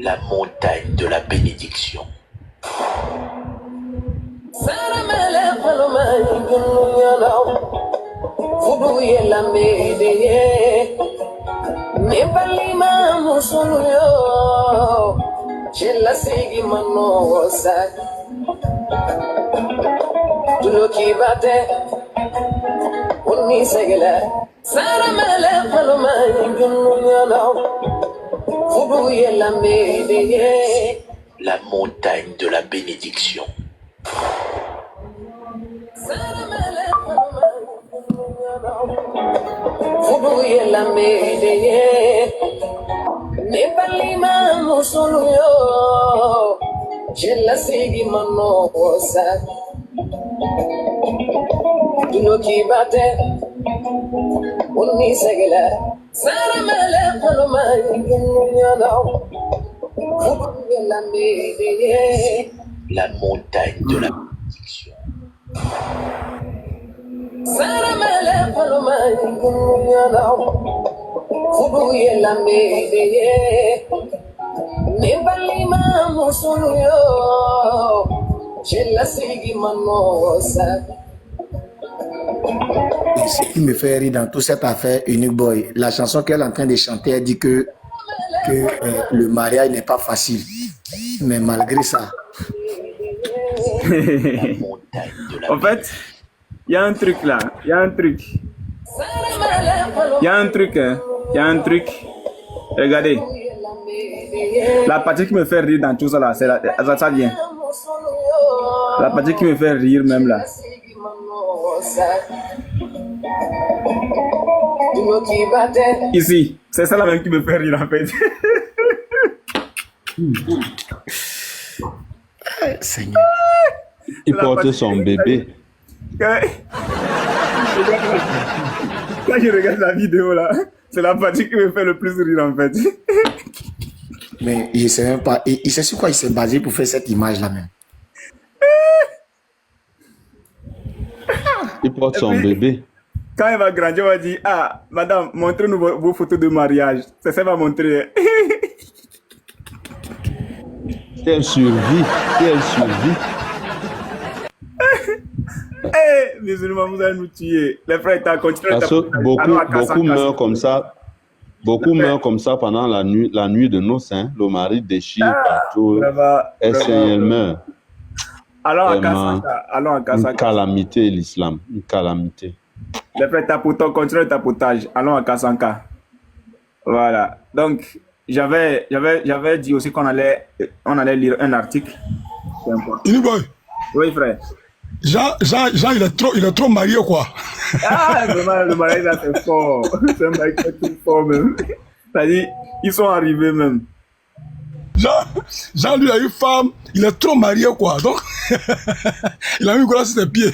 La montagne de la bénédiction. La montagne de la bénédiction. La montagne de la bénédiction. Et ce qui me fait rire dans toute cette affaire, Unique Boy, la chanson qu'elle est en train de chanter, elle dit que le mariage n'est pas facile. Mais malgré ça. En fait, il y a un truc là. Il y a un truc. Il y a un truc. Il y a un truc. Regardez. La partie qui me fait rire dans tout ça là, c'est ça vient. La partie qui me fait rire même là. Ici, c'est ça là même qui me fait rire en fait. Seigneur. Il porte son bébé. Quand je regarde la vidéo là, c'est la partie qui me fait le plus rire en fait. Mais il ne sait même pas. Il sait sur quoi il s'est basé pour faire cette image là même. Il porte son bébé. Quand elle va grandir, on va dire, ah, madame, montrez-nous vos photos de mariage. C'est ça qu'elle va montrer. Elle survit. Elle survit. Eh, musulmans, vous allez nous tuer. Les frères, t'as continué. Parce que beaucoup meurent comme ça. Beaucoup meurent comme ça pendant la nuit de noces. Hein. Le mari déchire partout. Et elle meurt. Allons à Kassanka. Une calamité, l'islam. Une calamité. Les frères, continue le tapotage. Allons à Kassanka. Voilà. Donc, j'avais dit aussi qu'on allait lire un article. Unique Boy. Oui, frère. Jean, il est trop marié, quoi. Ah, vraiment, le mariage là, c'est fort. C'est un mariage très fort, même. C'est-à-dire, ils sont arrivés, même. Jean, lui, a une femme, il est trop marié, quoi. Donc, il a mis quoi sur ses pieds.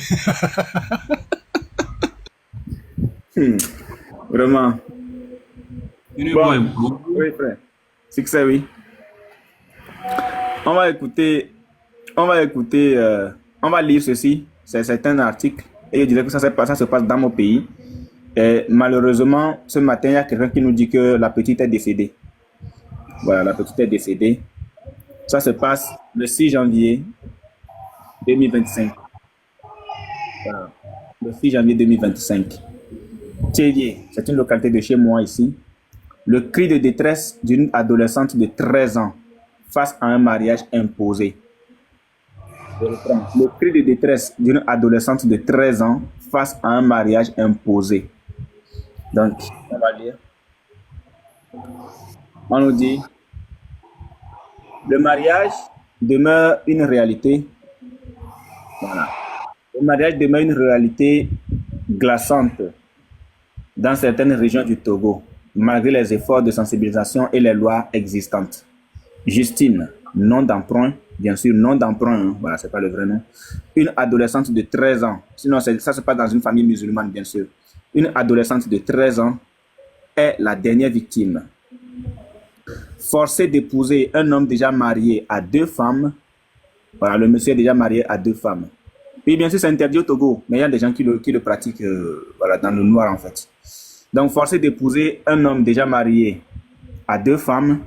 Vraiment. Bon, oui, frère. Succès, oui. On va lire ceci. C'est un article. Et je dirais que ça se passe dans mon pays. Et malheureusement, ce matin, il y a quelqu'un qui nous dit que la petite est décédée. Voilà, la petite est décédée. Ça se passe le 6 janvier 2025. Voilà. Le 6 janvier 2025. Thiélier, c'est une localité de chez moi ici. Le cri de détresse d'une adolescente de 13 ans face à un mariage imposé. Je reprends. Le cri de détresse d'une adolescente de 13 ans face à un mariage imposé. Donc, on va lire. On nous dit, le mariage demeure une réalité. Voilà. Le mariage demeure une réalité glaçante dans certaines régions du Togo, malgré les efforts de sensibilisation et les lois existantes. Justine, nom d'emprunt, bien sûr, nom d'emprunt, hein, voilà, c'est pas le vrai nom. Une adolescente de 13 ans, sinon ça se passe dans une famille musulmane, bien sûr. Une adolescente de 13 ans est la dernière victime. Forcée d'épouser un homme déjà marié à 2 femmes, voilà, le monsieur est déjà marié à 2 femmes. Oui, bien sûr, c'est interdit au Togo, mais il y a des gens qui le pratiquent voilà, dans le noir, en fait. Donc, forcée d'épouser un homme déjà marié à 2 femmes,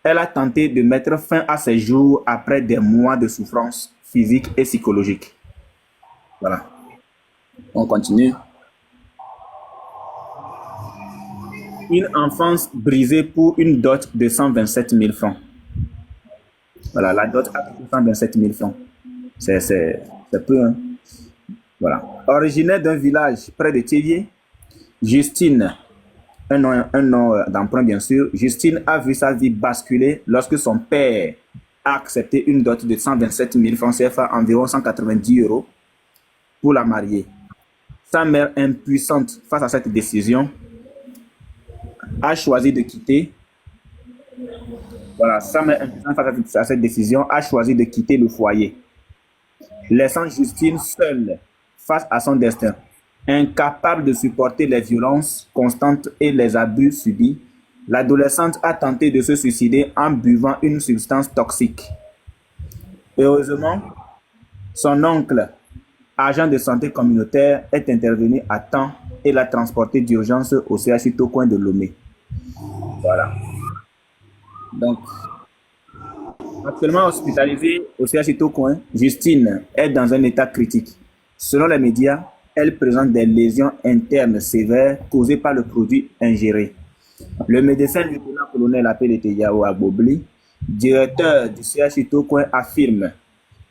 elle a tenté de mettre fin à ses jours après des mois de souffrance physique et psychologique. Voilà. On continue. Une enfance brisée pour une dot de 127 000 francs. Voilà, la dot a 127 000 francs. C'est peu, hein. Voilà. Originaire d'un village près de Thiévier, Justine, un nom d'emprunt bien sûr, Justine a vu sa vie basculer lorsque son père a accepté une dot de 127 000 francs CFA, environ 190 € pour la marier. Sa mère, impuissante face à cette décision, a choisi de quitter. Voilà, sa mère, impuissante face à cette décision, a choisi de quitter le foyer, laissant Justine seule face à son destin. Incapable de supporter les violences constantes et les abus subis, l'adolescente a tenté de se suicider en buvant une substance toxique. Heureusement, son oncle, agent de santé communautaire, est intervenu à temps et l'a transportée d'urgence au CHU Tocoin de Lomé. Voilà. Donc, actuellement hospitalisée au CHU Tocoin, Justine est dans un état critique. Selon les médias, elle présente des lésions internes sévères causées par le produit ingéré. Le médecin lieutenant-colonel appelé Yao Agbobli, directeur du CHU Tocoin, affirme: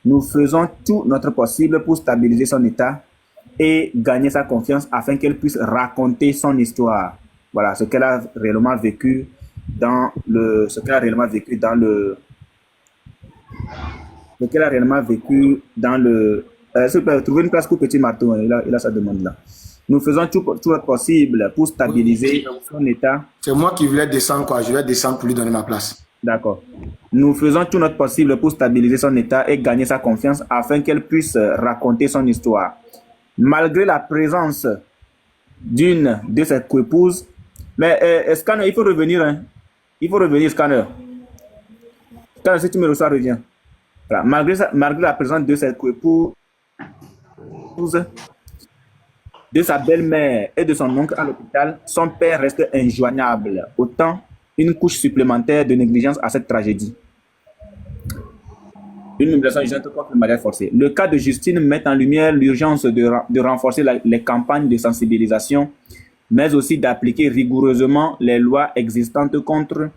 nous faisons tout notre possible pour stabiliser son état et gagner sa confiance afin qu'elle puisse raconter son histoire. Voilà ce qu'elle a réellement vécu dans le, s'il vous plaît, trouver une place pour Petit Marteau, hein, il a sa demande là. Nous faisons tout notre possible pour stabiliser son état. C'est moi qui voulais descendre, quoi. Je vais descendre pour lui donner ma place. D'accord. Nous faisons tout notre possible pour stabiliser son état et gagner sa confiance afin qu'elle puisse raconter son histoire. Malgré la présence d'une de ses coépouses, mais Scanner, il faut revenir, hein. Il faut revenir, Scanner. Scanner, si tu me reçois, reviens. Voilà. Malgré la présence de ses coépouses, de sa belle-mère et de son oncle à l'hôpital, son père reste injoignable. Autant une couche supplémentaire de négligence à cette tragédie. Une mobilisation urgente contre le mariage forcé. Le cas de Justine met en lumière l'urgence de renforcer les campagnes de sensibilisation, mais aussi d'appliquer rigoureusement les lois existantes contre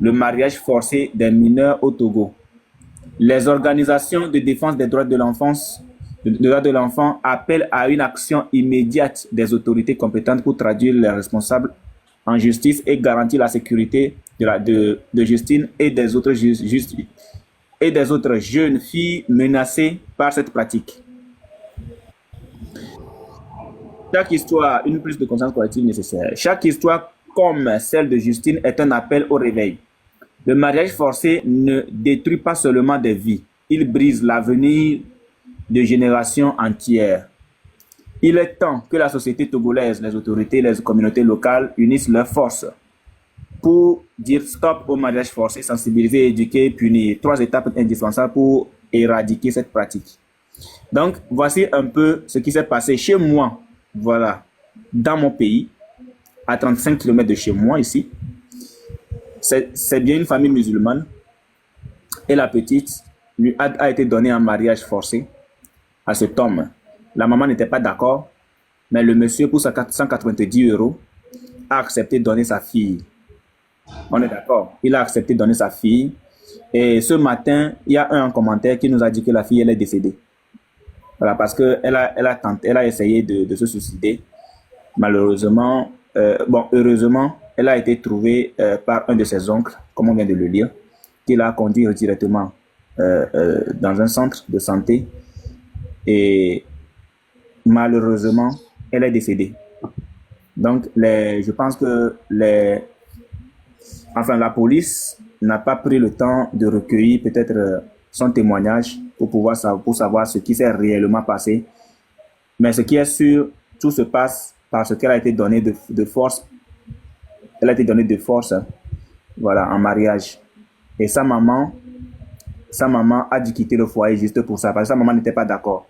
le mariage forcé des mineurs au Togo. Les organisations de défense des droits de l'enfant appellent à une action immédiate des autorités compétentes pour traduire les responsables en justice et garantir la sécurité de Justine et des autres jeunes filles menacées par cette pratique. Chaque histoire, une prise de conscience collective nécessaire. Chaque histoire, comme celle de Justine, est un appel au réveil. Le mariage forcé ne détruit pas seulement des vies, il brise l'avenir de générations entières. Il est temps que la société togolaise, les autorités, les communautés locales unissent leurs forces pour dire stop au mariage forcé, sensibiliser, éduquer, punir. 3 étapes indispensables pour éradiquer cette pratique. Donc, voici un peu ce qui s'est passé chez moi, voilà, dans mon pays, à 35 km de chez moi ici. C'est bien une famille musulmane et la petite lui a été donnée en mariage forcé à cet homme. La maman n'était pas d'accord, mais le monsieur, pour 190 €, a accepté de donner sa fille. On est d'accord. Il a accepté de donner sa fille. Et ce matin, il y a un commentaire qui nous a dit que la fille, elle est décédée. Voilà, parce qu'elle a essayé de se suicider. Malheureusement, heureusement, elle a été trouvée par un de ses oncles, comme on vient de le lire, qui l'a conduit directement dans un centre de santé. Et malheureusement, elle est décédée. Donc, je pense que la police n'a pas pris le temps de recueillir peut-être son témoignage pour savoir ce qui s'est réellement passé. Mais ce qui est sûr, tout se passe parce qu'elle a été donnée de force. Elle a été donnée de force, voilà, en mariage. Et sa maman a dû quitter le foyer juste pour ça, parce que sa maman n'était pas d'accord.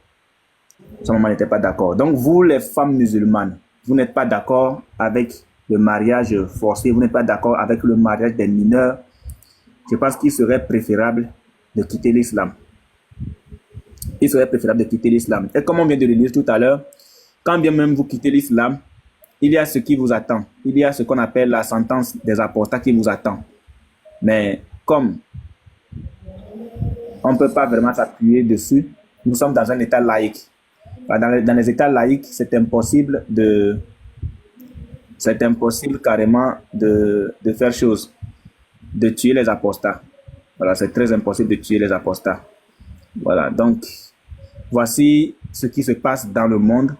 Sa maman n'était pas d'accord. Donc, vous, les femmes musulmanes, vous n'êtes pas d'accord avec le mariage forcé, vous n'êtes pas d'accord avec le mariage des mineurs, je pense qu'il serait préférable de quitter l'islam. Il serait préférable de quitter l'islam. Et comme on vient de le dire tout à l'heure, quand bien même vous quittez l'islam, il y a ce qui vous attend. Il y a ce qu'on appelle la sentence des apostats qui vous attend. Mais comme on ne peut pas vraiment s'appuyer dessus, nous sommes dans un état laïque. Dans les états laïques, c'est impossible carrément de faire chose, de tuer les apostats. Voilà, c'est très impossible de tuer les apostats. Voilà, donc voici ce qui se passe dans le monde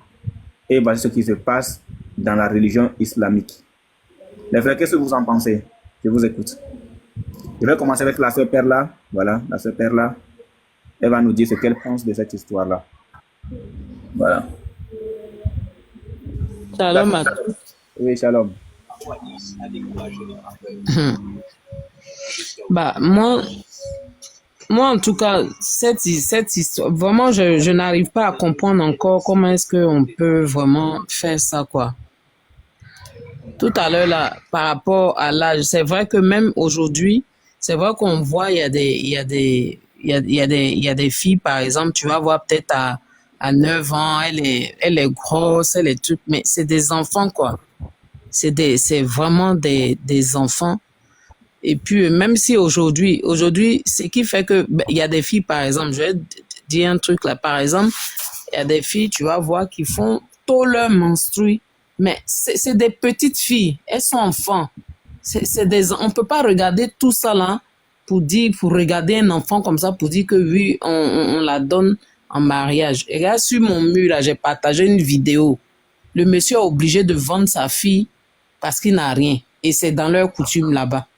et voici ce qui se passe dans la religion islamique. Les frères, qu'est-ce que vous en pensez? Je vous écoute. Je vais commencer avec la sœur Perla. Voilà, la sœur Perla. Elle va nous dire ce qu'elle pense de cette histoire-là. Voilà. Shalom à tous. Oui, shalom. Bah, moi, en tout cas, cette histoire, vraiment, je n'arrive pas à comprendre encore comment est-ce qu'on peut vraiment faire ça, quoi. Tout à l'heure, là, par rapport à l'âge, c'est vrai que même aujourd'hui, c'est vrai qu'on voit, il y a des filles, par exemple, tu vas voir peut-être à 9 ans, elle est grosse, elle est toute, mais c'est des enfants, quoi. C'est vraiment des enfants. Et puis, même si aujourd'hui, ce qui fait que, il y a des filles, par exemple, je vais dire un truc là, par exemple, il y a des filles, tu vas voir, qui font tôt leur menstrue, mais c'est des petites filles, elles sont enfants. On peut pas regarder tout ça là, pour regarder un enfant comme ça, pour dire que oui, on la donne en mariage. Et là, sur mon mur, là, j'ai partagé une vidéo. Le monsieur est obligé de vendre sa fille parce qu'il n'a rien. Et c'est dans leur coutume là-bas.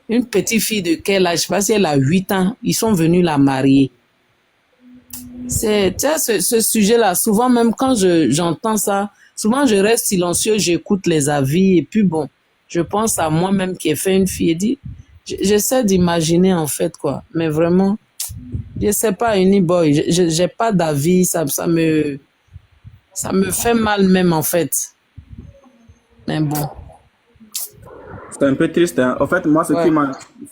Une petite fille de quel âge? Je sais pas si elle a 8 ans. Ils sont venus la marier. Ce sujet-là, souvent même quand j'entends ça, souvent je reste silencieux, j'écoute les avis et puis bon, je pense à moi-même qui ai fait une fille et dit, j'essaie d'imaginer en fait quoi. Mais vraiment, je sais pas, Uniboy, j'ai pas d'avis, ça me fait mal même en fait. Mais bon. C'est un peu triste. Hein. En fait, moi, ce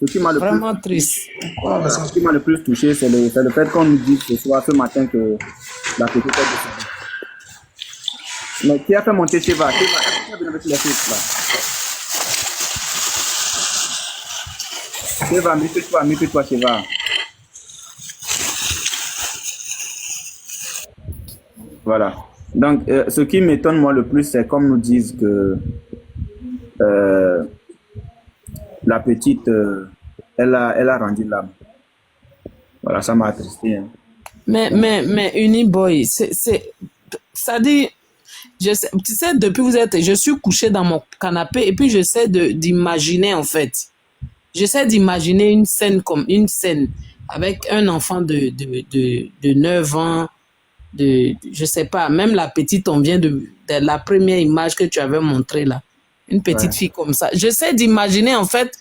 qui m'a vraiment triste. Ce qui m'a le plus touché, c'est le fait qu'on nous dise ce soir, ce matin, que la petite est décédée. Mais qui a fait monter Sheva? Est-ce que tu as avec la fille là? Sheva, mets-toi, Sheva. Voilà. Donc, ce qui m'étonne, moi, le plus, c'est comme nous disent que la petite, elle a rendu l'âme. Voilà, ça m'a attristé. Hein. Mais Uniboy, ça dit, tu sais, depuis je suis couché dans mon canapé et puis j'essaie d'imaginer en fait. J'essaie d'imaginer une scène avec un enfant de 9 ans, je sais pas, même la petite, on vient de la première image que tu avais montrée là. Une petite fille comme ça. J'essaie d'imaginer en fait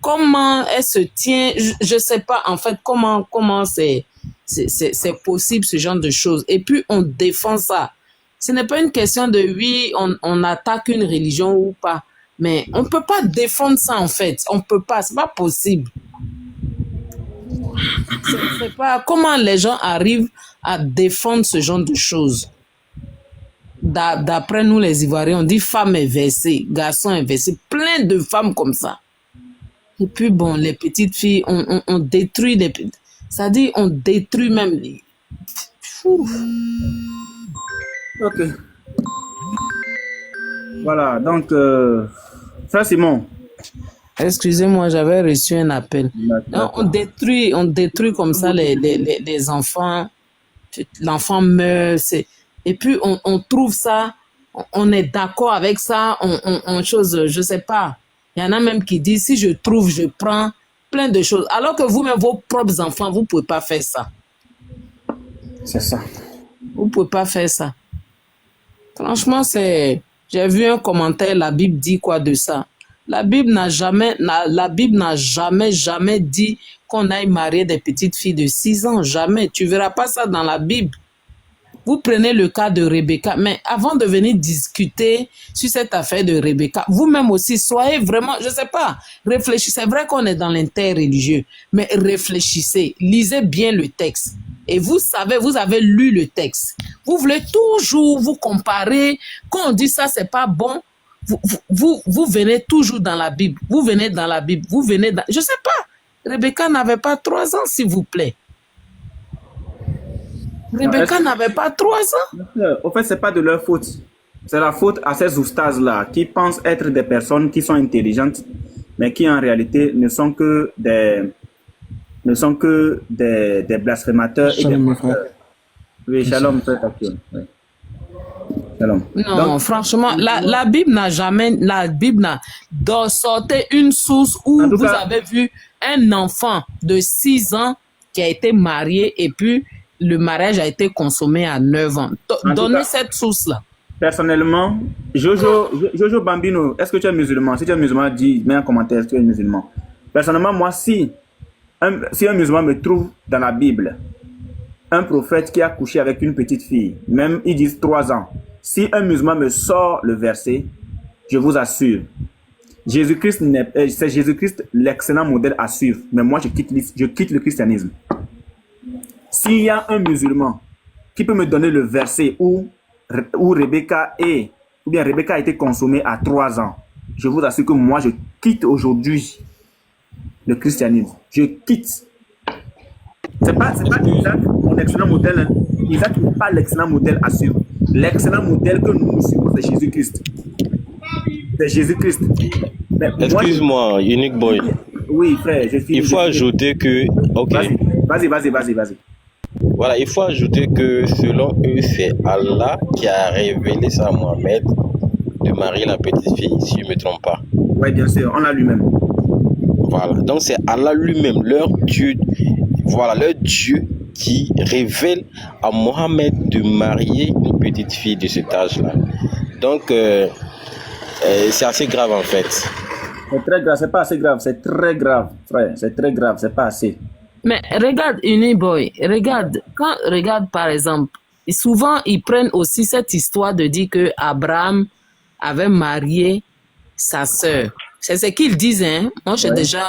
comment elle se tient. Je sais pas en fait comment c'est possible ce genre de choses. Et puis on défend ça. Ce n'est pas une question de oui, on attaque une religion ou pas. Mais on peut pas défendre ça en fait. On peut pas, c'est pas possible. C'est pas comment les gens arrivent à défendre ce genre de choses. D'après nous les Ivoiriens, on dit femme inversée, garçon inversé, plein de femmes comme ça. Et puis bon, les petites filles, on détruit ça dit on détruit même les... Ok. Voilà, donc ça Simon. Excusez-moi, j'avais reçu un appel. Donc, on détruit comme ça les enfants. L'enfant meurt, et puis on trouve ça, on est d'accord avec ça, on chose, je sais pas. Il y en a même qui disent, si je trouve, je prends plein de choses. Alors que vous-même, vos propres enfants, vous pouvez pas faire ça. C'est ça. Vous pouvez pas faire ça. Franchement, j'ai vu un commentaire, la Bible dit quoi de ça? La Bible n'a jamais dit qu'on aille marier des petites filles de 6 ans. Jamais. Tu verras pas ça dans la Bible. Vous prenez le cas de Rebecca, mais avant de venir discuter sur cette affaire de Rebecca, vous-même aussi, soyez vraiment, je sais pas, réfléchissez. C'est vrai qu'on est dans l'interreligieux, mais réfléchissez, lisez bien le texte. Et vous savez, vous avez lu le texte. Vous voulez toujours vous comparer. Quand on dit ça, c'est pas bon, vous venez toujours dans la Bible. Vous venez dans la Bible. Vous venez dans... Je sais pas. Rebecca n'avait pas 3 ans, s'il vous plaît. Rebecca n'avait pas 3 ans. Au fait, c'est pas de leur faute. C'est la faute à ces oustas-là qui pensent être des personnes qui sont intelligentes, mais qui en réalité ne sont que des blasphémateurs et des menteurs. Oui, shalom, frère Takion. Oui. Shalom. Non, Donc, franchement, la Bible n'a jamais, sorti une source où En tout vous cas- avez vu un enfant de 6 ans qui a été marié et puis le mariage a été consommé à 9 ans. tout Donnez cas- cette source-là. personnellement, Jojo Bambino, est-ce que tu es musulman? Si tu es musulman, mets un commentaire si tu es musulman. Personnellement, moi, si un musulman me trouve dans la Bible, un prophète qui a couché avec une petite fille, même ils disent 3 ans, si un musulman me sort le verset, je vous assure, c'est Jésus-Christ l'excellent modèle à suivre, mais moi je quitte le christianisme. S'il y a un musulman qui peut me donner le verset où Rebecca a été consommée à 3 ans, je vous assure que moi je quitte aujourd'hui le christianisme. Je quitte. C'est pas Isaac, mon excellent modèle. Hein. Isaac n'est pas l'excellent modèle à suivre. L'excellent modèle que nous suivons, c'est Jésus-Christ. C'est Jésus-Christ. Excuse-moi, Unique Boy. Oui, frère, je finis. Il faut ajouter que... Ok. Vas-y. Voilà, il faut ajouter que selon eux, c'est Allah qui a révélé ça à Mohamed de marier la petite fille, si je ne me trompe pas. Oui, bien sûr, on l'a lui-même. Voilà, donc c'est Allah lui-même, leur Dieu, voilà, leur Dieu qui révèle à Mohamed de marier une petite fille de cet âge-là. Donc, c'est assez grave en fait. C'est très grave, c'est pas assez grave, c'est très grave, frère, c'est très grave, c'est pas assez. Mais regarde, Uniboy, regarde par exemple, souvent ils prennent aussi cette histoire de dire que Abraham avait marié sa sœur. C'est ce qu'ils disent, hein. Moi, j'ai déjà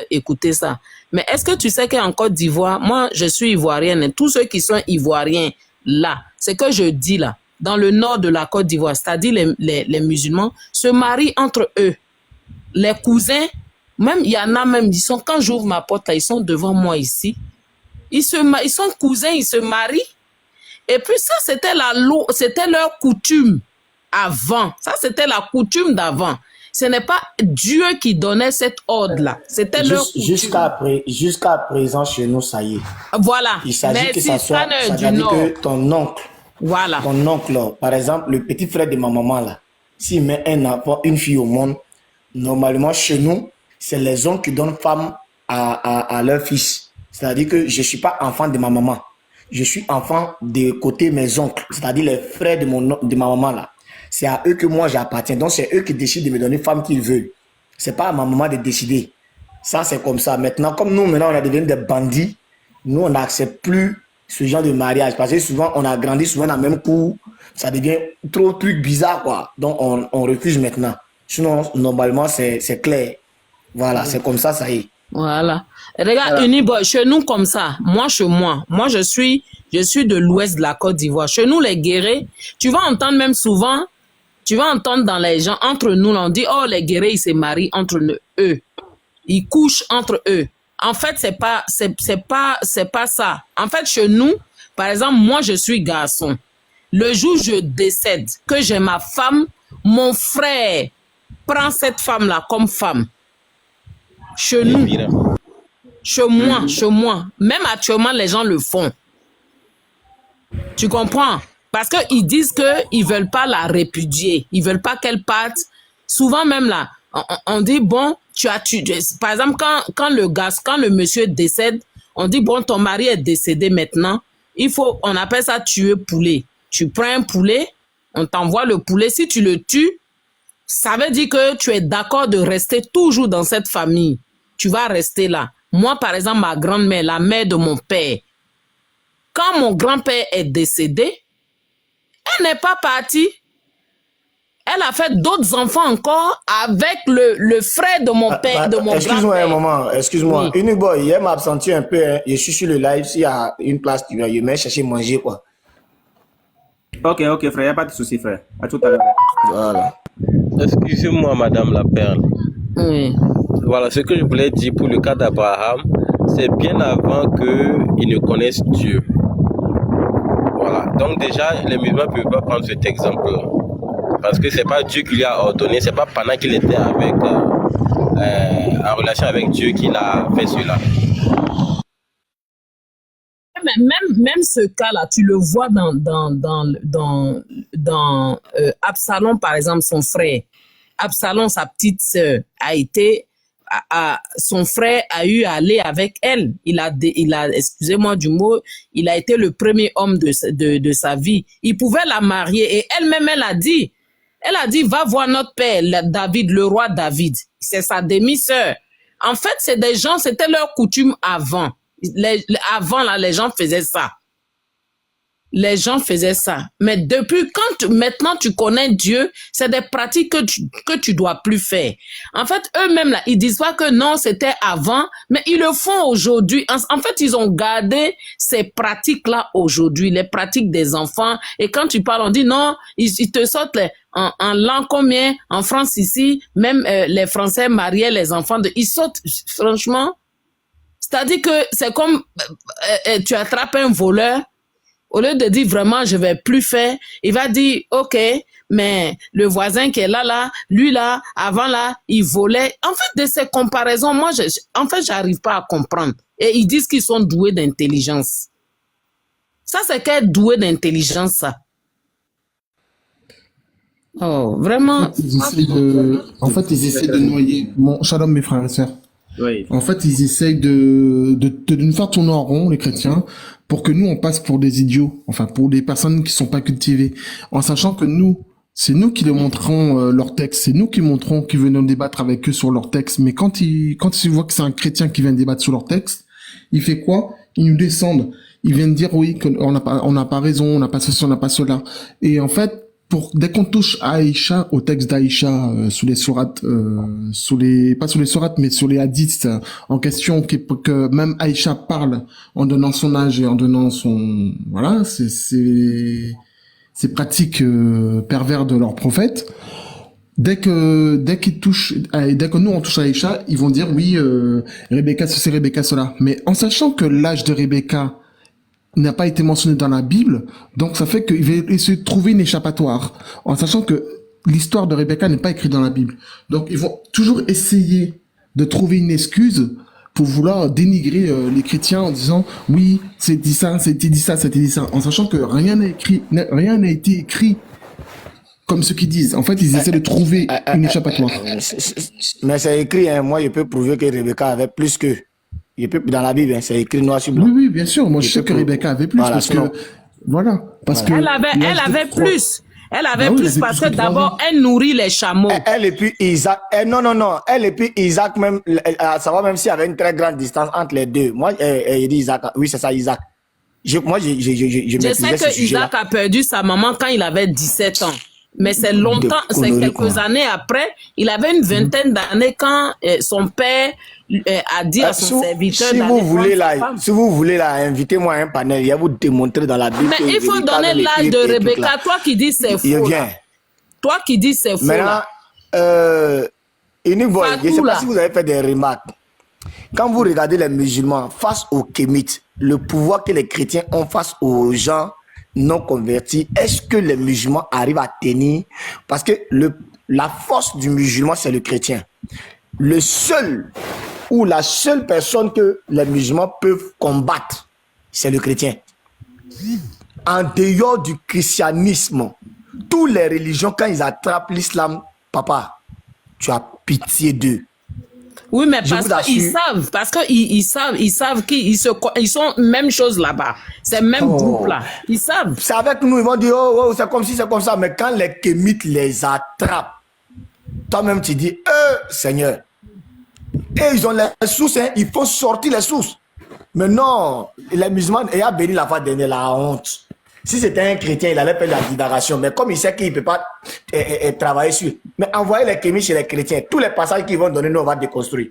écouté ça. Mais est-ce que tu sais qu'en Côte d'Ivoire, moi, je suis ivoirienne, et tous ceux qui sont ivoiriens là, c'est que je dis là, dans le nord de la Côte d'Ivoire, c'est-à-dire les musulmans, se marient entre eux. Les cousins, même, il y en a même, ils sont, quand j'ouvre ma porte là, ils sont devant moi ici. Ils sont cousins, ils se marient. Et puis ça, c'était c'était leur coutume avant. Ça, c'était la coutume d'avant. Ce n'est pas Dieu qui donnait cet ordre-là. C'était leur coutume. Jusqu'à présent, chez nous, ça y est. Voilà. Il s'agit Mais que si ça soit, ça n'est ça du veut dire Nord. que ton oncle, là, par exemple, le petit frère de ma maman, là, s'il met un enfant, une fille au monde, normalement, chez nous, c'est les oncles qui donnent femme à leur fils. C'est-à-dire que je ne suis pas enfant de ma maman. Je suis enfant de côté mes oncles, c'est-à-dire les frères de ma maman, là. C'est à eux que moi j'appartiens. Donc, c'est eux qui décident de me donner femme qu'ils veulent. C'est pas à ma maman de décider. Ça, c'est comme ça. Maintenant, comme nous, maintenant, on a devenu des bandits, nous, on n'accepte plus ce genre de mariage. Parce que souvent, on a grandi souvent dans le même coup. Ça devient trop truc bizarre, quoi. Donc, on refuse maintenant. Sinon, normalement, c'est clair. Voilà, c'est comme ça, ça y est. Voilà. Regarde, Uniboy, chez nous comme ça, moi, je suis de l'ouest de la Côte d'Ivoire. Chez nous, les guérés, tu vas entendre même souvent, tu vas entendre dans les gens, entre nous, on dit, oh, les guérés, ils se marient entre eux. Ils couchent entre eux. En fait, c'est pas ça. En fait, chez nous, par exemple, moi, je suis garçon. Le jour où je décède, que j'ai ma femme, mon frère prend cette femme-là comme femme. Chez nous. Chez moi. Même actuellement, les gens le font. Tu comprends? Parce qu'ils disent qu'ils ne veulent pas la répudier. Ils ne veulent pas qu'elle parte. Souvent même là, on dit, bon, par exemple, quand le monsieur décède, on dit, bon, ton mari est décédé maintenant. On appelle ça tuer poulet. Tu prends un poulet, on t'envoie le poulet. Si tu le tues, ça veut dire que tu es d'accord de rester toujours dans cette famille. Tu vas rester là. Moi, par exemple, ma grand-mère, la mère de mon père, quand mon grand-père est décédé, Elle n'est pas partie. Elle a fait d'autres enfants encore avec le frère de mon père, de mon grand-père. Excuse-moi un moment, excuse-moi. Oui. Uniboy, hier m'a absenté un peu. Hein. Je suis sur le live. S'il y a une place, tu vas, je vais chercher manger, quoi. Ok, frère, il n'y a pas de souci, frère. À tout à l'heure. Voilà. Excusez-moi, Madame la Perle. Oui. Voilà, ce que je voulais dire pour le cas d'Abraham, c'est bien avant qu'ils ne connaissent Dieu. Voilà. Donc déjà, les musulmans ne peuvent pas prendre cet exemple-là. Parce que c'est pas Dieu qui lui a ordonné, c'est pas pendant qu'il était avec, en relation avec Dieu qu'il a fait cela. Mais même ce cas-là, tu le vois dans Absalom, par exemple, son frère. Absalom, sa petite sœur, son frère a eu à aller avec elle. Il a, excusez-moi du mot, il a été le premier homme de sa vie. Il pouvait la marier et elle-même, elle a dit, va voir notre père, David, le roi David. C'est sa demi-sœur. En fait, c'est des gens, c'était leur coutume avant. Avant, là, les gens faisaient ça. Les gens faisaient ça. Mais depuis maintenant tu connais Dieu, c'est des pratiques que tu dois plus faire. En fait, eux-mêmes, là, ils disent pas que non, c'était avant, mais ils le font aujourd'hui. En fait, ils ont gardé ces pratiques-là aujourd'hui, les pratiques des enfants. Et quand tu parles, on dit non, ils te sortent en l'an combien, en France ici, même les Français mariaient les enfants ils sortent, franchement. C'est-à-dire que c'est comme tu attrapes un voleur. Au lieu de dire vraiment, je vais plus faire, il va dire, OK, mais le voisin qui est là, lui là, avant là, il volait. En fait, de ces comparaisons, moi, j'arrive pas à comprendre. Et ils disent qu'ils sont doués d'intelligence. Ça, c'est qu'être doué d'intelligence, ça. Oh, vraiment. En fait, ils essaient de noyer. Bon, shalom mes frères et sœurs. Oui. En fait, ils essayent de nous faire tourner en rond, les chrétiens, pour que nous, on passe pour des idiots. Enfin, pour des personnes qui sont pas cultivées. En sachant que c'est nous qui leur montrons leur texte. C'est nous qui montrons, qui venons débattre avec eux sur leur texte. Mais quand ils voient que c'est un chrétien qui vient débattre sur leur texte, il fait quoi? Ils nous descendent. Ils viennent dire oui, qu'on n'a pas raison, on n'a pas ceci, on n'a pas cela. Et en fait, dès qu'on touche à Aïcha, au texte d'Aïcha, sous les sourates, pas sous les sourates, mais sur les hadiths en question, que même Aïcha parle en donnant son âge et en donnant voilà, ces pratiques pervers de leur prophète. Dès que nous on touche à Aïcha, ils vont dire oui, Rebecca ceci, Rebecca cela. Mais en sachant que l'âge de Rebecca n'a pas été mentionné dans la Bible, donc ça fait qu'il va essayer de trouver une échappatoire, en sachant que l'histoire de Rebecca n'est pas écrite dans la Bible. Donc ils vont toujours essayer de trouver une excuse pour vouloir dénigrer les chrétiens en disant oui, c'était dit ça, en sachant que rien n'a été écrit comme ceux qui disent. En fait, ils essaient de trouver une échappatoire. Mais c'est écrit, hein. Moi je peux prouver que Rebecca avait plus que... Dans la Bible, hein, c'est écrit noir sur blanc. Oui, bien sûr. Moi, je sais que Rebecca avait plus, parce que elle avait plus. Elle avait plus parce que d'abord, elle nourrit les chameaux. Elle et puis Isaac. Non. Elle et puis Isaac, même, savoir même s'il y avait une très grande distance entre les deux. Moi, il dit Isaac. Oui, c'est ça, Isaac. Je sais que Isaac a perdu sa maman quand il avait 17 ans. Mais c'est longtemps, c'est quelques années après. Il avait une vingtaine d'années quand son père a dit à son serviteur si vous voulez invitez-moi à un panel, il va vous démontrer dans la Bible. Mais il faut donner l'âge de Rebecca. Toi qui dis c'est faux. Toi qui dis c'est faux. Maintenant, Uniboy, je ne sais pas si vous avez fait des remarques. Quand vous regardez les musulmans face aux kémites, le pouvoir que les chrétiens ont face aux gens non convertis, est-ce que les musulmans arrivent à tenir? Parce que la force du musulman, c'est le chrétien. Le seul ou la seule personne que les musulmans peuvent combattre, c'est le chrétien. En dehors du christianisme, toutes les religions, quand ils attrapent l'islam, papa, tu as pitié d'eux. Oui, mais parce qu'ils savent qu'ils sont même chose là-bas. C'est le même groupe là. Ils savent. C'est avec nous, ils vont dire, oh, c'est comme si, c'est comme ça. Mais quand les kémites les attrapent, toi-même tu dis, Seigneur. Et ils ont les sources, hein, il faut sortir les sources. Mais non, les musulmans, ayant béni la fois dernière, la honte. Si c'était un chrétien, il allait faire de la divagation. Mais comme il sait qu'il ne peut pas travailler sur... Mais envoyez les kémis chez les chrétiens. Tous les passages qu'ils vont donner, nous, on va déconstruire.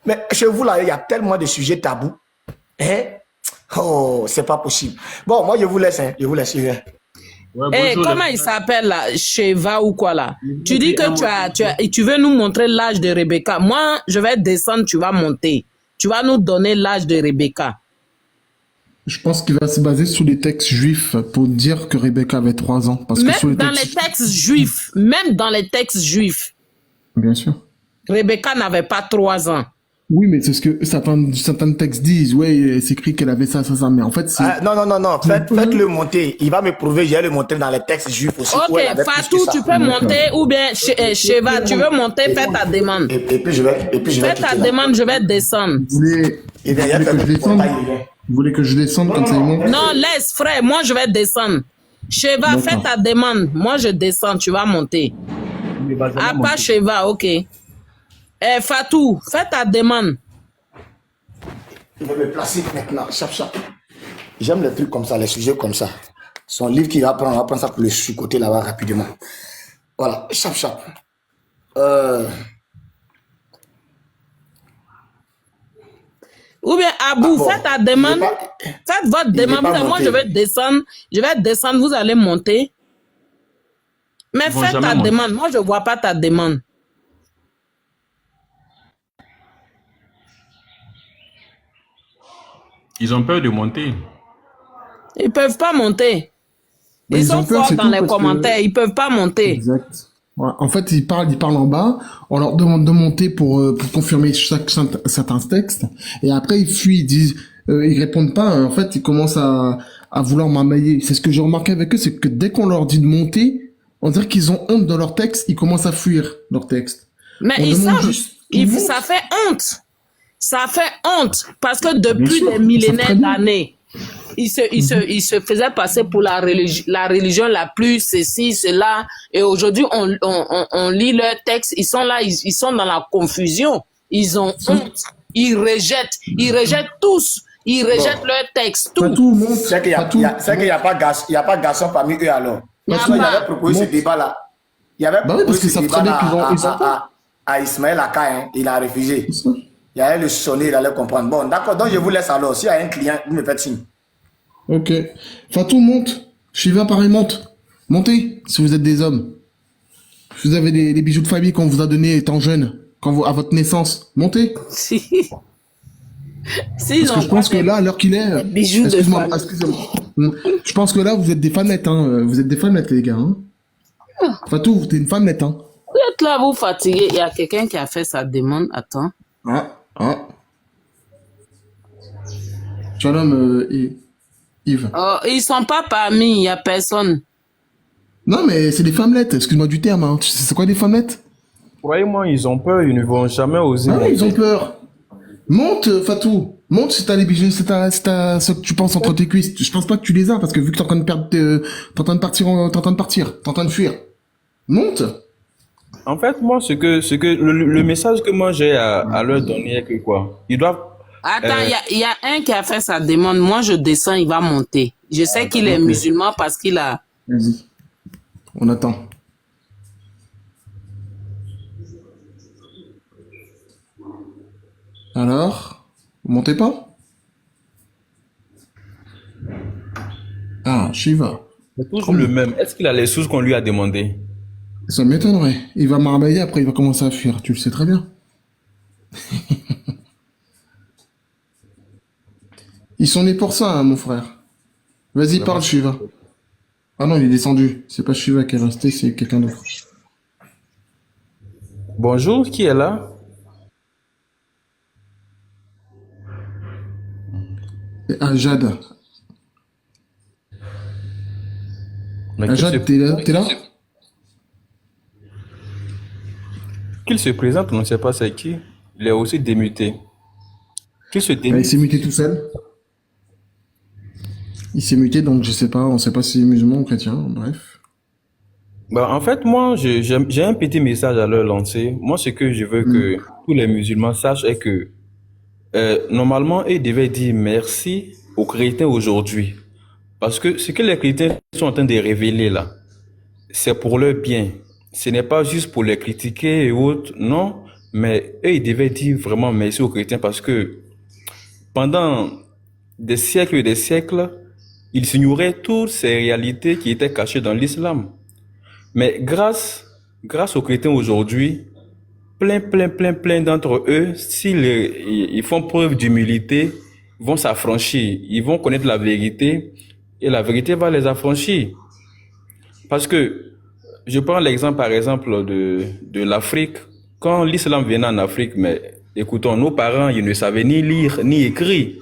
Mais chez vous, là, il y a tellement de sujets tabous. Hein? Oh, c'est pas possible. Bon, moi, je vous laisse. Hein. Je vous laisse. Ouais, comment il s'appelle là? Sheva ou quoi là? Tu dis que tu veux nous montrer l'âge de Rebecca. Moi, je vais descendre, tu vas monter. Tu vas nous donner l'âge de Rebecca. Je pense qu'il va se baser sur les textes juifs pour dire que Rebecca avait 3 ans. Parce même que sur dans les textes juifs, bien sûr. Rebecca n'avait pas 3 ans. Oui, mais c'est ce que certains textes disent. Ouais, c'est écrit qu'elle avait ça. Mais en fait, c'est... non. Faites-le monter. Il va me prouver, je vais le montrer dans les textes juifs aussi. Ok, Fatou, tu peux monter ou bien Sheva, tu veux monter, fais ta demande. Et puis je vais fais ta demande, je vais descendre. Vous voulez que je descende comme ça il monte? Non, laisse, frère, moi je vais descendre. Sheva, fais ta demande. Moi je descends, tu vas monter. Ah, pas Sheva, ok. Fatou, fais ta demande. Il va me placer maintenant, chap. J'aime les trucs comme ça, les sujets comme ça. Son livre qu'il va prendre, on va prendre ça pour le sous-côté là-bas rapidement. Voilà, chap. Ou bien Abou, faites ta demande. Faites votre demande. Moi, je vais descendre. Vous allez monter. Mais faites ta demande. Moi, je ne vois pas ta demande. Ils ont peur de monter. Ils ne peuvent pas monter. Ils sont forts dans les commentaires. Ils ne peuvent pas monter. Exact. Ouais, en fait, ils parlent en bas. On leur demande de monter pour confirmer certains textes. Et après, ils fuient. Ils disent, ils répondent pas. En fait, ils commencent à vouloir m'amailler. C'est ce que j'ai remarqué avec eux, c'est que dès qu'on leur dit de monter, on dirait qu'ils ont honte de leur texte. Ils commencent à fuir leur texte. Mais ils savent. Ça fait honte. Ça fait honte. Parce que depuis des millénaires d'années, il se faisait passer pour la religion la plus ceci, cela. Et aujourd'hui, on lit leurs textes. Ils sont là, ils sont dans la confusion. Ils ont honte. Ils rejettent tous. Ils rejettent leurs textes. Tout. C'est qu'il n'y a pas garçon parmi eux alors. Parce qu'il avait proposé ce débat-là. Il avait proposé ce débat-là à Ismaël Aka. Hein. Il a refusé. Il allait le sonner, il allait comprendre. Bon, d'accord. Donc, je vous laisse alors. S'il y a un client, vous me faites signe. Ok. Fatou, monte. Shiva, pareil, monte. Montez, si vous êtes des hommes. Si vous avez des bijoux de famille qu'on vous a donnés étant jeune, à votre naissance, montez. Si. Parce que je pense que là, à l'heure qu'il est... Bijoux de famille. Excusez-moi. Je pense que là, vous êtes des femmettes, hein. Vous êtes des femmettes, les gars, hein. Fatou, vous êtes une femmette, hein. Vous êtes là, vous fatiguez. Il y a quelqu'un qui a fait sa demande. Attends. Shalom, Yves. Oh, ils sont pas parmi, il n'y a personne. Non, mais c'est des femmelettes, excuse-moi du terme, hein. C'est quoi des femmelettes? Croyez-moi, ils ont peur, ils ne vont jamais oser. Ah, ils ont peur. Monte, Fatou. Monte si t'as les bijoux, si t'as ce que tu penses entre tes cuisses. Je pense pas que tu les as, parce que vu que t'es en train de perdre, t'es en train de fuir. Monte. En fait, moi, le message que moi j'ai à leur donner est que quoi? Ils doivent... Attends, il y a un qui a fait sa demande. Moi, je descends, il va monter. Je sais qu'il est musulman parce qu'il a... Vas-y. On attend. Alors, vous montez pas? Ah, Shiva. C'est toujours le même. Est-ce qu'il a les sous qu'on lui a demandé? Ça m'étonnerait. Il va m'arbailler, après il va commencer à fuir. Tu le sais très bien. Ils sont nés pour ça, hein, mon frère. Vas-y, parle, Shiva. Ah non, il est descendu. C'est pas Shiva qui est resté, c'est quelqu'un d'autre. Bonjour, qui est là? C'est Jade. Jade, t'es là? Qu'il se présente, on ne sait pas c'est qui. Il est aussi démuté. Qu'il se démute. Il s'est muté tout seul. Il s'est muté, donc je sais pas, on sait pas si c'est musulman ou chrétien, bref. Bah, en fait, moi, j'ai un petit message à leur lancer. Moi, ce que je veux que tous les musulmans sachent est que normalement, ils devaient dire merci aux chrétiens aujourd'hui. Parce que ce que les chrétiens sont en train de révéler là, c'est pour leur bien. Ce n'est pas juste pour les critiquer et autres, non. Mais eux, ils devaient dire vraiment merci aux chrétiens parce que pendant des siècles et des siècles, ils ignoraient toutes ces réalités qui étaient cachées dans l'islam. Mais grâce aux chrétiens aujourd'hui, plein d'entre eux, s'ils ils font preuve d'humilité, vont s'affranchir, ils vont connaître la vérité et la vérité va les affranchir. Parce que je prends l'exemple par exemple de l'Afrique. Quand l'islam venait en Afrique, mais écoutons, nos parents, ils ne savaient ni lire ni écrire.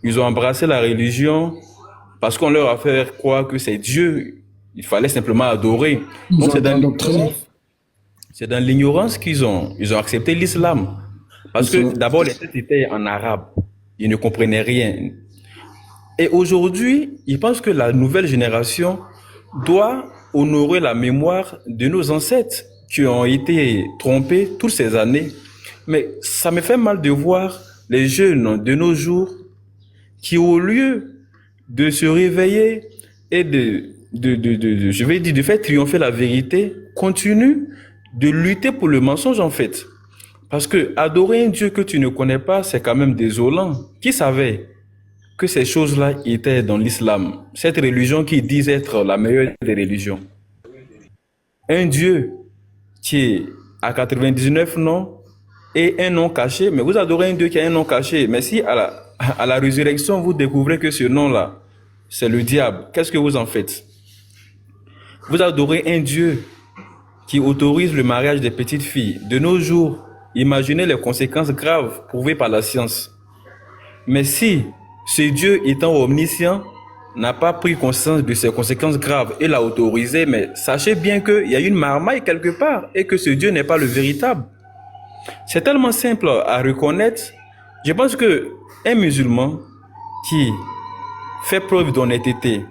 Ils ont embrassé la religion parce qu'on leur a fait croire que c'est Dieu. Il fallait simplement adorer. Donc c'est dans l'ignorance qu'ils ont accepté l'islam. Parce que d'abord, les textes étaient en arabe. Ils ne comprenaient rien. Et aujourd'hui, ils pensent que la nouvelle génération doit honorer la mémoire de nos ancêtres qui ont été trompés toutes ces années. Mais ça me fait mal de voir les jeunes de nos jours qui, au lieu de se réveiller et de faire triompher la vérité, continuent de lutter pour le mensonge en fait. Parce que adorer un Dieu que tu ne connais pas, c'est quand même désolant. Qui savait que ces choses-là étaient dans l'islam? Cette religion qui dit être la meilleure des religions. Un Dieu qui est à 99 noms et un nom caché, mais vous adorez un Dieu qui a un nom caché. Mais si à la résurrection, vous découvrez que ce nom-là, c'est le diable, qu'est-ce que vous en faites? Vous adorez un Dieu qui autorise le mariage des petites filles. De nos jours, imaginez les conséquences graves prouvées par la science. Mais si ce Dieu étant omniscient n'a pas pris conscience de ces conséquences graves et l'a autorisé, mais sachez bien qu'il y a une marmaille quelque part et que ce Dieu n'est pas le véritable. C'est tellement simple à reconnaître. Je pense que un musulman qui fait preuve d'honnêteté,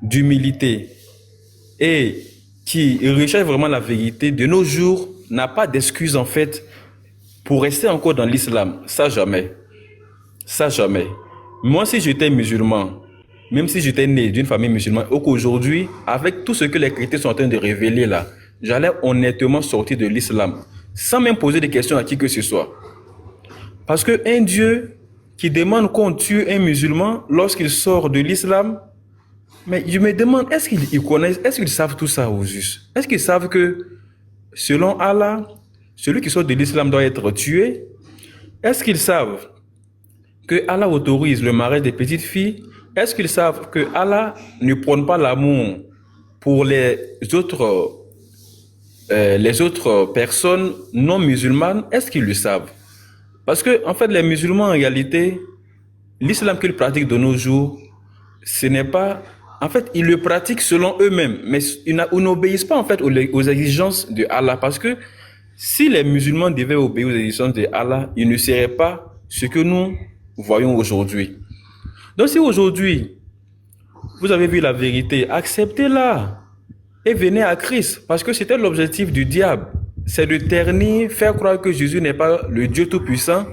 d'humilité et qui recherche vraiment la vérité de nos jours n'a pas d'excuse en fait pour rester encore dans l'islam. Ça jamais. Ça jamais. Moi si j'étais musulman, même si j'étais né d'une famille musulmane, ou qu'aujourd'hui, avec tout ce que les chrétiens sont en train de révéler là, j'allais honnêtement sortir de l'islam, sans même poser des questions à qui que ce soit. Parce que un Dieu qui demande qu'on tue un musulman lorsqu'il sort de l'islam, mais je me demande, est-ce qu'ils connaissent, est-ce qu'ils savent tout ça au juste? Est-ce qu'ils savent que, selon Allah, celui qui sort de l'islam doit être tué? Est-ce qu'ils savent que Allah autorise le mariage des petites filles? Est-ce qu'ils savent que Allah ne prône pas l'amour pour les autres personnes non musulmanes? Est-ce qu'ils le savent? Parce que, en fait, les musulmans, en réalité, l'islam qu'ils pratiquent de nos jours, ce n'est pas... En fait, ils le pratiquent selon eux-mêmes, mais ils n'obéissent pas, en fait, aux exigences de Allah. Parce que si les musulmans devaient obéir aux exigences de Allah, ils ne seraient pas ce que nous voyons aujourd'hui. Donc, si aujourd'hui, vous avez vu la vérité, acceptez-la et venez à Christ. Parce que c'était l'objectif du diable. C'est de ternir, faire croire que Jésus n'est pas le Dieu Tout-Puissant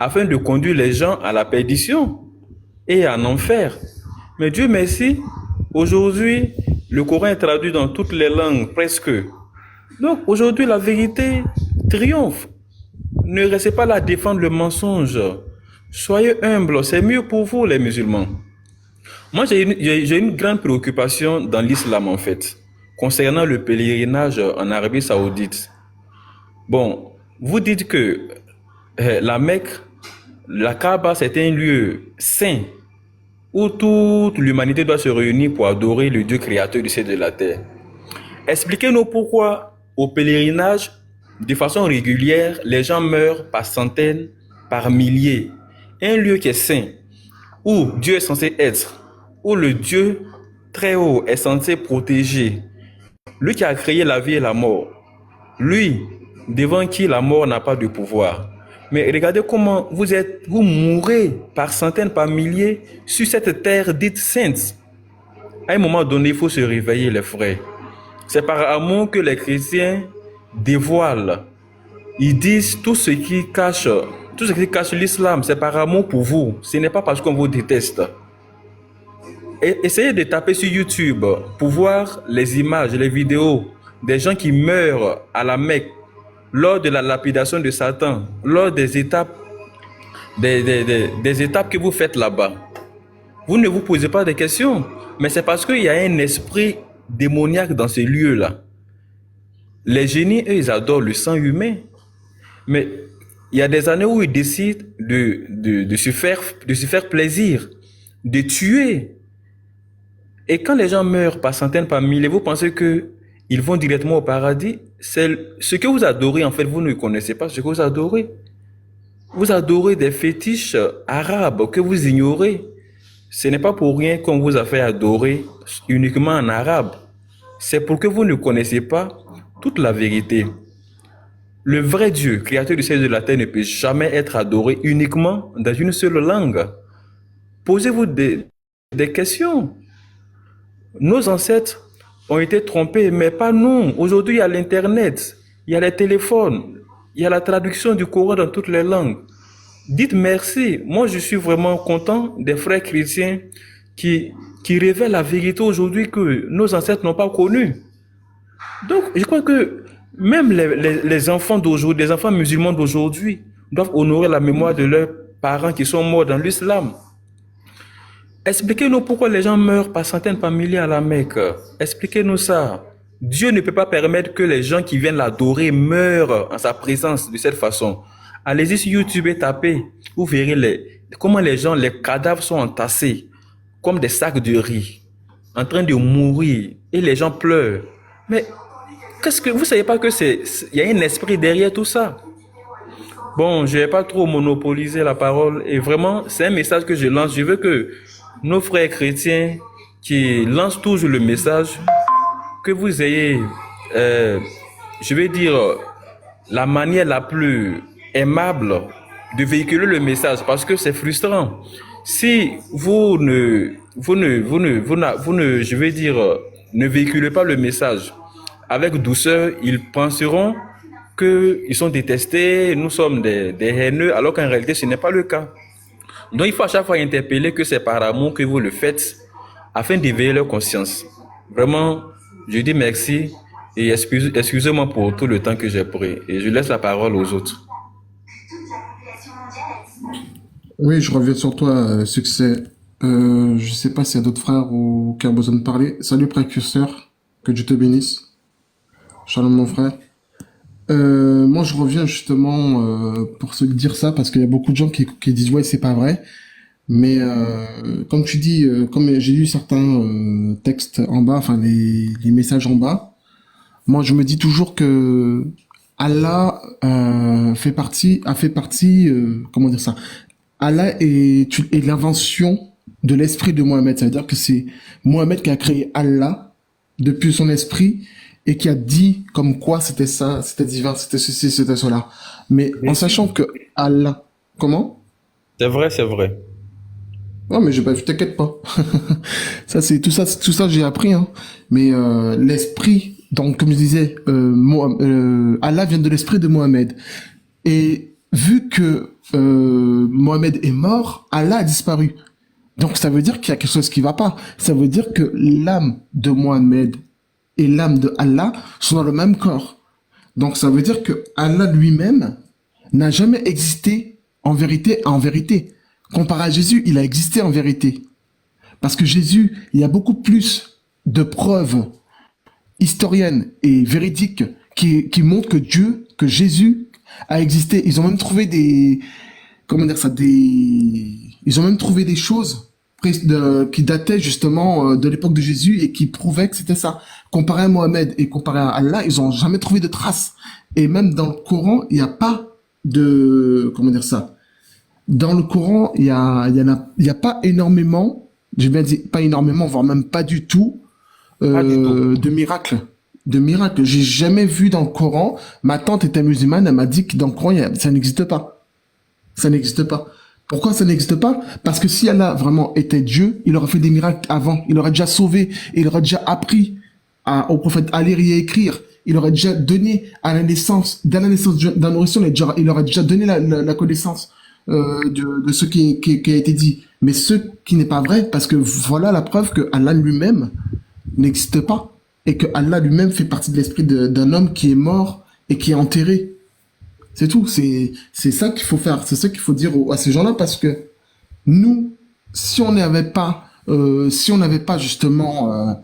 afin de conduire les gens à la perdition et à enfer. Mais Dieu merci, aujourd'hui, le Coran est traduit dans toutes les langues, presque. Donc, aujourd'hui, la vérité triomphe. Ne restez pas là à défendre le mensonge. Soyez humbles, c'est mieux pour vous, les musulmans. Moi, j'ai une grande préoccupation dans l'islam, en fait, concernant le pèlerinage en Arabie Saoudite. Bon, vous dites que la Mecque, la Kaaba, c'est un lieu saint où toute l'humanité doit se réunir pour adorer le Dieu créateur du ciel et de la terre. Expliquez-nous pourquoi, au pèlerinage, de façon régulière, les gens meurent par centaines, par milliers. Un lieu qui est saint, où Dieu est censé être, où le Dieu très haut est censé protéger, lui qui a créé la vie et la mort, lui devant qui la mort n'a pas de pouvoir. Mais regardez comment vous mourrez par centaines, par milliers sur cette terre dite sainte. À un moment donné, il faut se réveiller, les frères. C'est par amour que les chrétiens dévoilent. Ils disent tout ce qui cache l'islam, c'est par amour pour vous. Ce n'est pas parce qu'on vous déteste. essayez de taper sur YouTube pour voir les images, les vidéos des gens qui meurent à la Mecque lors de la lapidation de Satan, lors des étapes, des étapes que vous faites là-bas. Vous ne vous posez pas de questions, mais c'est parce qu'il y a un esprit démoniaque dans ces lieux-là. Les génies, eux, ils adorent le sang humain, mais il y a des années où ils décident de se faire plaisir, de tuer. Et quand les gens meurent par centaines, par milliers, vous pensez qu'ils vont directement au paradis? C'est ce que vous adorez, en fait, vous ne connaissez pas ce que vous adorez. Vous adorez des fétiches arabes que vous ignorez. Ce n'est pas pour rien qu'on vous a fait adorer uniquement en arabe. C'est pour que vous ne connaissez pas toute la vérité. Le vrai Dieu, créateur du ciel et de la terre, ne peut jamais être adoré uniquement dans une seule langue. Posez-vous des questions. Nos ancêtres ont été trompés, mais pas nous. Aujourd'hui, il y a l'Internet, il y a les téléphones, il y a la traduction du Coran dans toutes les langues. Dites merci. Moi, je suis vraiment content des frères chrétiens qui révèlent la vérité aujourd'hui que nos ancêtres n'ont pas connue. Donc, je crois que même les enfants d'aujourd'hui, les enfants musulmans d'aujourd'hui, doivent honorer la mémoire de leurs parents qui sont morts dans l'islam. Expliquez-nous pourquoi les gens meurent par centaines, par milliers à la Mecque. Expliquez-nous ça. Dieu ne peut pas permettre que les gens qui viennent l'adorer meurent en sa présence de cette façon. Allez-y sur YouTube et tapez. Vous verrez comment les cadavres sont entassés comme des sacs de riz, en train de mourir, et les gens pleurent. Mais vous ne savez pas que il y a un esprit derrière tout ça? Bon, je ne vais pas trop monopoliser la parole, et vraiment, c'est un message que je lance. Je veux que nos frères chrétiens qui lancent toujours le message, que vous ayez, je vais dire, la manière la plus aimable de véhiculer le message, parce que c'est frustrant. Si vous ne, je vais dire, ne véhiculez pas le message avec douceur, ils penseront qu'ils sont détestés, nous sommes des haineux, alors qu'en réalité, ce n'est pas le cas. Donc, il faut à chaque fois interpeller que c'est par amour que vous le faites, afin d'éveiller leur conscience. Vraiment, je dis merci et excusez-moi pour tout le temps que j'ai pris. Et je laisse la parole aux autres. Oui, je reviens sur toi, Succès. Je sais pas s'il y a d'autres frères ou qui ont besoin de parler. Salut, précurseur. Que Dieu te bénisse. Shalom, mon frère. Moi, je reviens justement pour se dire ça, parce qu'il y a beaucoup de gens qui disent ouais, c'est pas vrai. Mais comme tu dis, comme j'ai lu certains textes en bas, enfin les messages en bas, moi je me dis toujours que Allah a fait partie, comment dire ça, Allah est l'invention de l'esprit de Mohamed. Ça veut dire que c'est Mohamed qui a créé Allah depuis son esprit et qui a dit comme quoi c'était ça, c'était divin, c'était ceci, c'était cela. Mais en sachant que Allah, comment? C'est vrai, c'est vrai. Non, mais je t'inquiète pas. Ça, c'est tout ça, j'ai appris, hein. Mais l'esprit, donc comme je disais, Allah vient de l'esprit de Mohamed. Et vu que Mohamed est mort, Allah a disparu. Donc ça veut dire qu'il y a quelque chose qui va pas. Ça veut dire que l'âme de Mohamed et l'âme de Allah sont dans le même corps. Donc ça veut dire que Allah lui-même n'a jamais existé en vérité. Comparé à Jésus, il a existé en vérité. Parce que Jésus, il y a beaucoup plus de preuves historiennes et véridiques qui montrent que Jésus a existé. Ils ont même trouvé ils ont même trouvé des choses qui dataient justement de l'époque de Jésus et qui prouvaient que c'était ça. Comparé à Mohamed et comparé à Allah, ils ont jamais trouvé de traces. Et même dans le Coran, il n'y a pas de, dans le Coran, il y a pas énormément, j'ai bien dit pas énormément, voire même pas du tout, de miracles. J'ai jamais vu dans le Coran. Ma tante était musulmane, elle m'a dit que dans le Coran, ça n'existe pas. Ça n'existe pas. Pourquoi ça n'existe pas? Parce que si Allah vraiment était Dieu, il aurait fait des miracles avant. Il aurait déjà sauvé, il aurait déjà appris au prophète à lire et à écrire. Il aurait déjà donné à la naissance, dès la naissance d'un nourrisson, il aurait déjà donné la connaissance de ce qui a été dit, mais ce qui n'est pas vrai, parce que voilà la preuve que Allah lui-même n'existe pas et que Allah lui-même fait partie de l'esprit d'un homme qui est mort et qui est enterré. C'est tout. C'est ça qu'il faut faire. C'est ça qu'il faut dire à ces gens-là, parce que nous, si on n'avait pas justement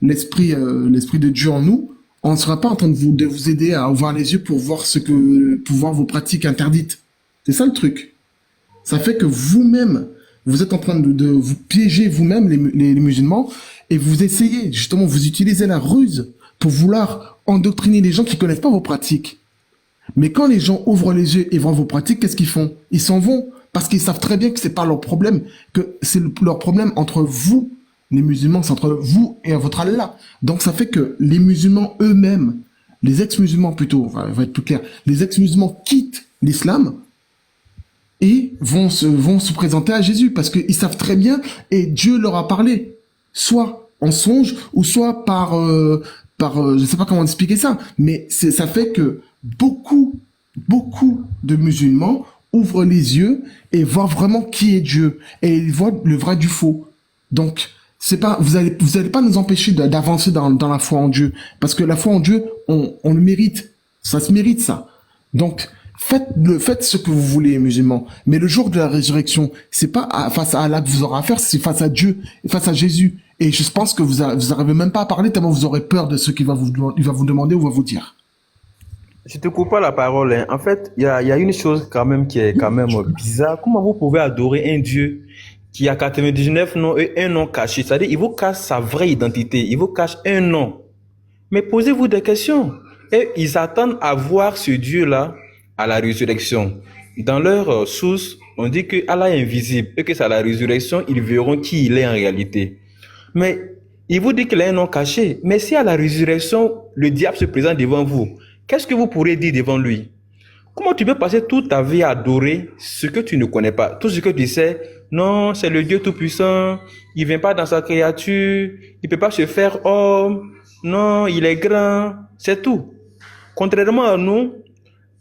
l'esprit de Dieu en nous, on ne sera pas en train de vous aider à ouvrir les yeux pour voir vos pratiques interdites. C'est ça le truc. Ça fait que vous-même, vous êtes en train de vous piéger vous-même, les musulmans, et vous essayez, justement, vous utilisez la ruse pour vouloir endoctriner les gens qui connaissent pas vos pratiques. Mais quand les gens ouvrent les yeux et voient vos pratiques, qu'est-ce qu'ils font? Ils s'en vont, parce qu'ils savent très bien que c'est pas leur problème, que c'est leur problème entre vous, les musulmans, c'est entre vous et votre Allah. Donc ça fait que les musulmans eux-mêmes, les ex-musulmans plutôt, va être plus clair, les ex-musulmans quittent l'islam et vont se présenter à Jésus, parce qu'ils savent très bien, et Dieu leur a parlé, soit en songe, ou soit par je sais pas comment expliquer ça, mais ça fait que beaucoup de musulmans ouvrent les yeux et voient vraiment qui est Dieu, et ils voient le vrai du faux. Donc, c'est pas, vous allez pas nous empêcher d'avancer dans la foi en Dieu, parce que la foi en Dieu, on le mérite. Ça se mérite, ça. Donc, faites ce que vous voulez, musulmans. Mais le jour de la résurrection, c'est pas face à Allah que vous aurez affaire, c'est face à Dieu, et face à Jésus. Et je pense que vous arrivez même pas à parler tellement vous aurez peur de ce qu'il va vous demander ou va vous dire. Je te coupe pas la parole, hein. En fait, il y a une chose quand même qui est quand même bizarre. Comment vous pouvez adorer un Dieu qui a 99 noms et un nom caché? C'est-à-dire, il vous cache sa vraie identité, il vous cache un nom. Mais posez-vous des questions. Et ils attendent à voir ce Dieu-là à la résurrection. Dans leur source, on dit que Allah est invisible et que c'est à la résurrection, ils verront qui il est en réalité. Mais il vous dit qu'il a un nom caché. Mais si à la résurrection, le diable se présente devant vous, qu'est-ce que vous pourrez dire devant lui? Comment tu peux passer toute ta vie à adorer ce que tu ne connais pas? Tout ce que tu sais, non, c'est le Dieu Tout-Puissant, il ne vient pas dans sa créature, il ne peut pas se faire homme, non, il est grand, c'est tout. Contrairement à nous,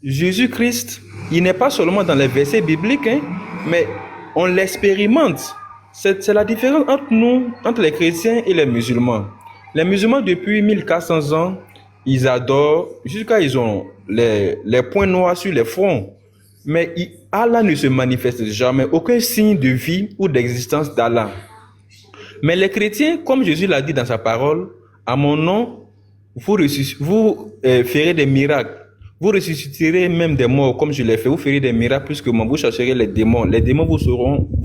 Jésus-Christ, il n'est pas seulement dans les versets bibliques, hein, mais on l'expérimente. C'est la différence entre nous, entre les chrétiens et les musulmans. Les musulmans, depuis 1400 ans, ils adorent, jusqu'à ils ont les points noirs sur les fronts. Mais Allah ne se manifeste jamais, aucun signe de vie ou d'existence d'Allah. Mais les chrétiens, comme Jésus l'a dit dans sa parole, à mon nom, vous ferez des miracles. Vous ressusciterez même des morts, comme je l'ai fait. Vous ferez des miracles plus que moi. Vous chercherez les démons. Les démons vous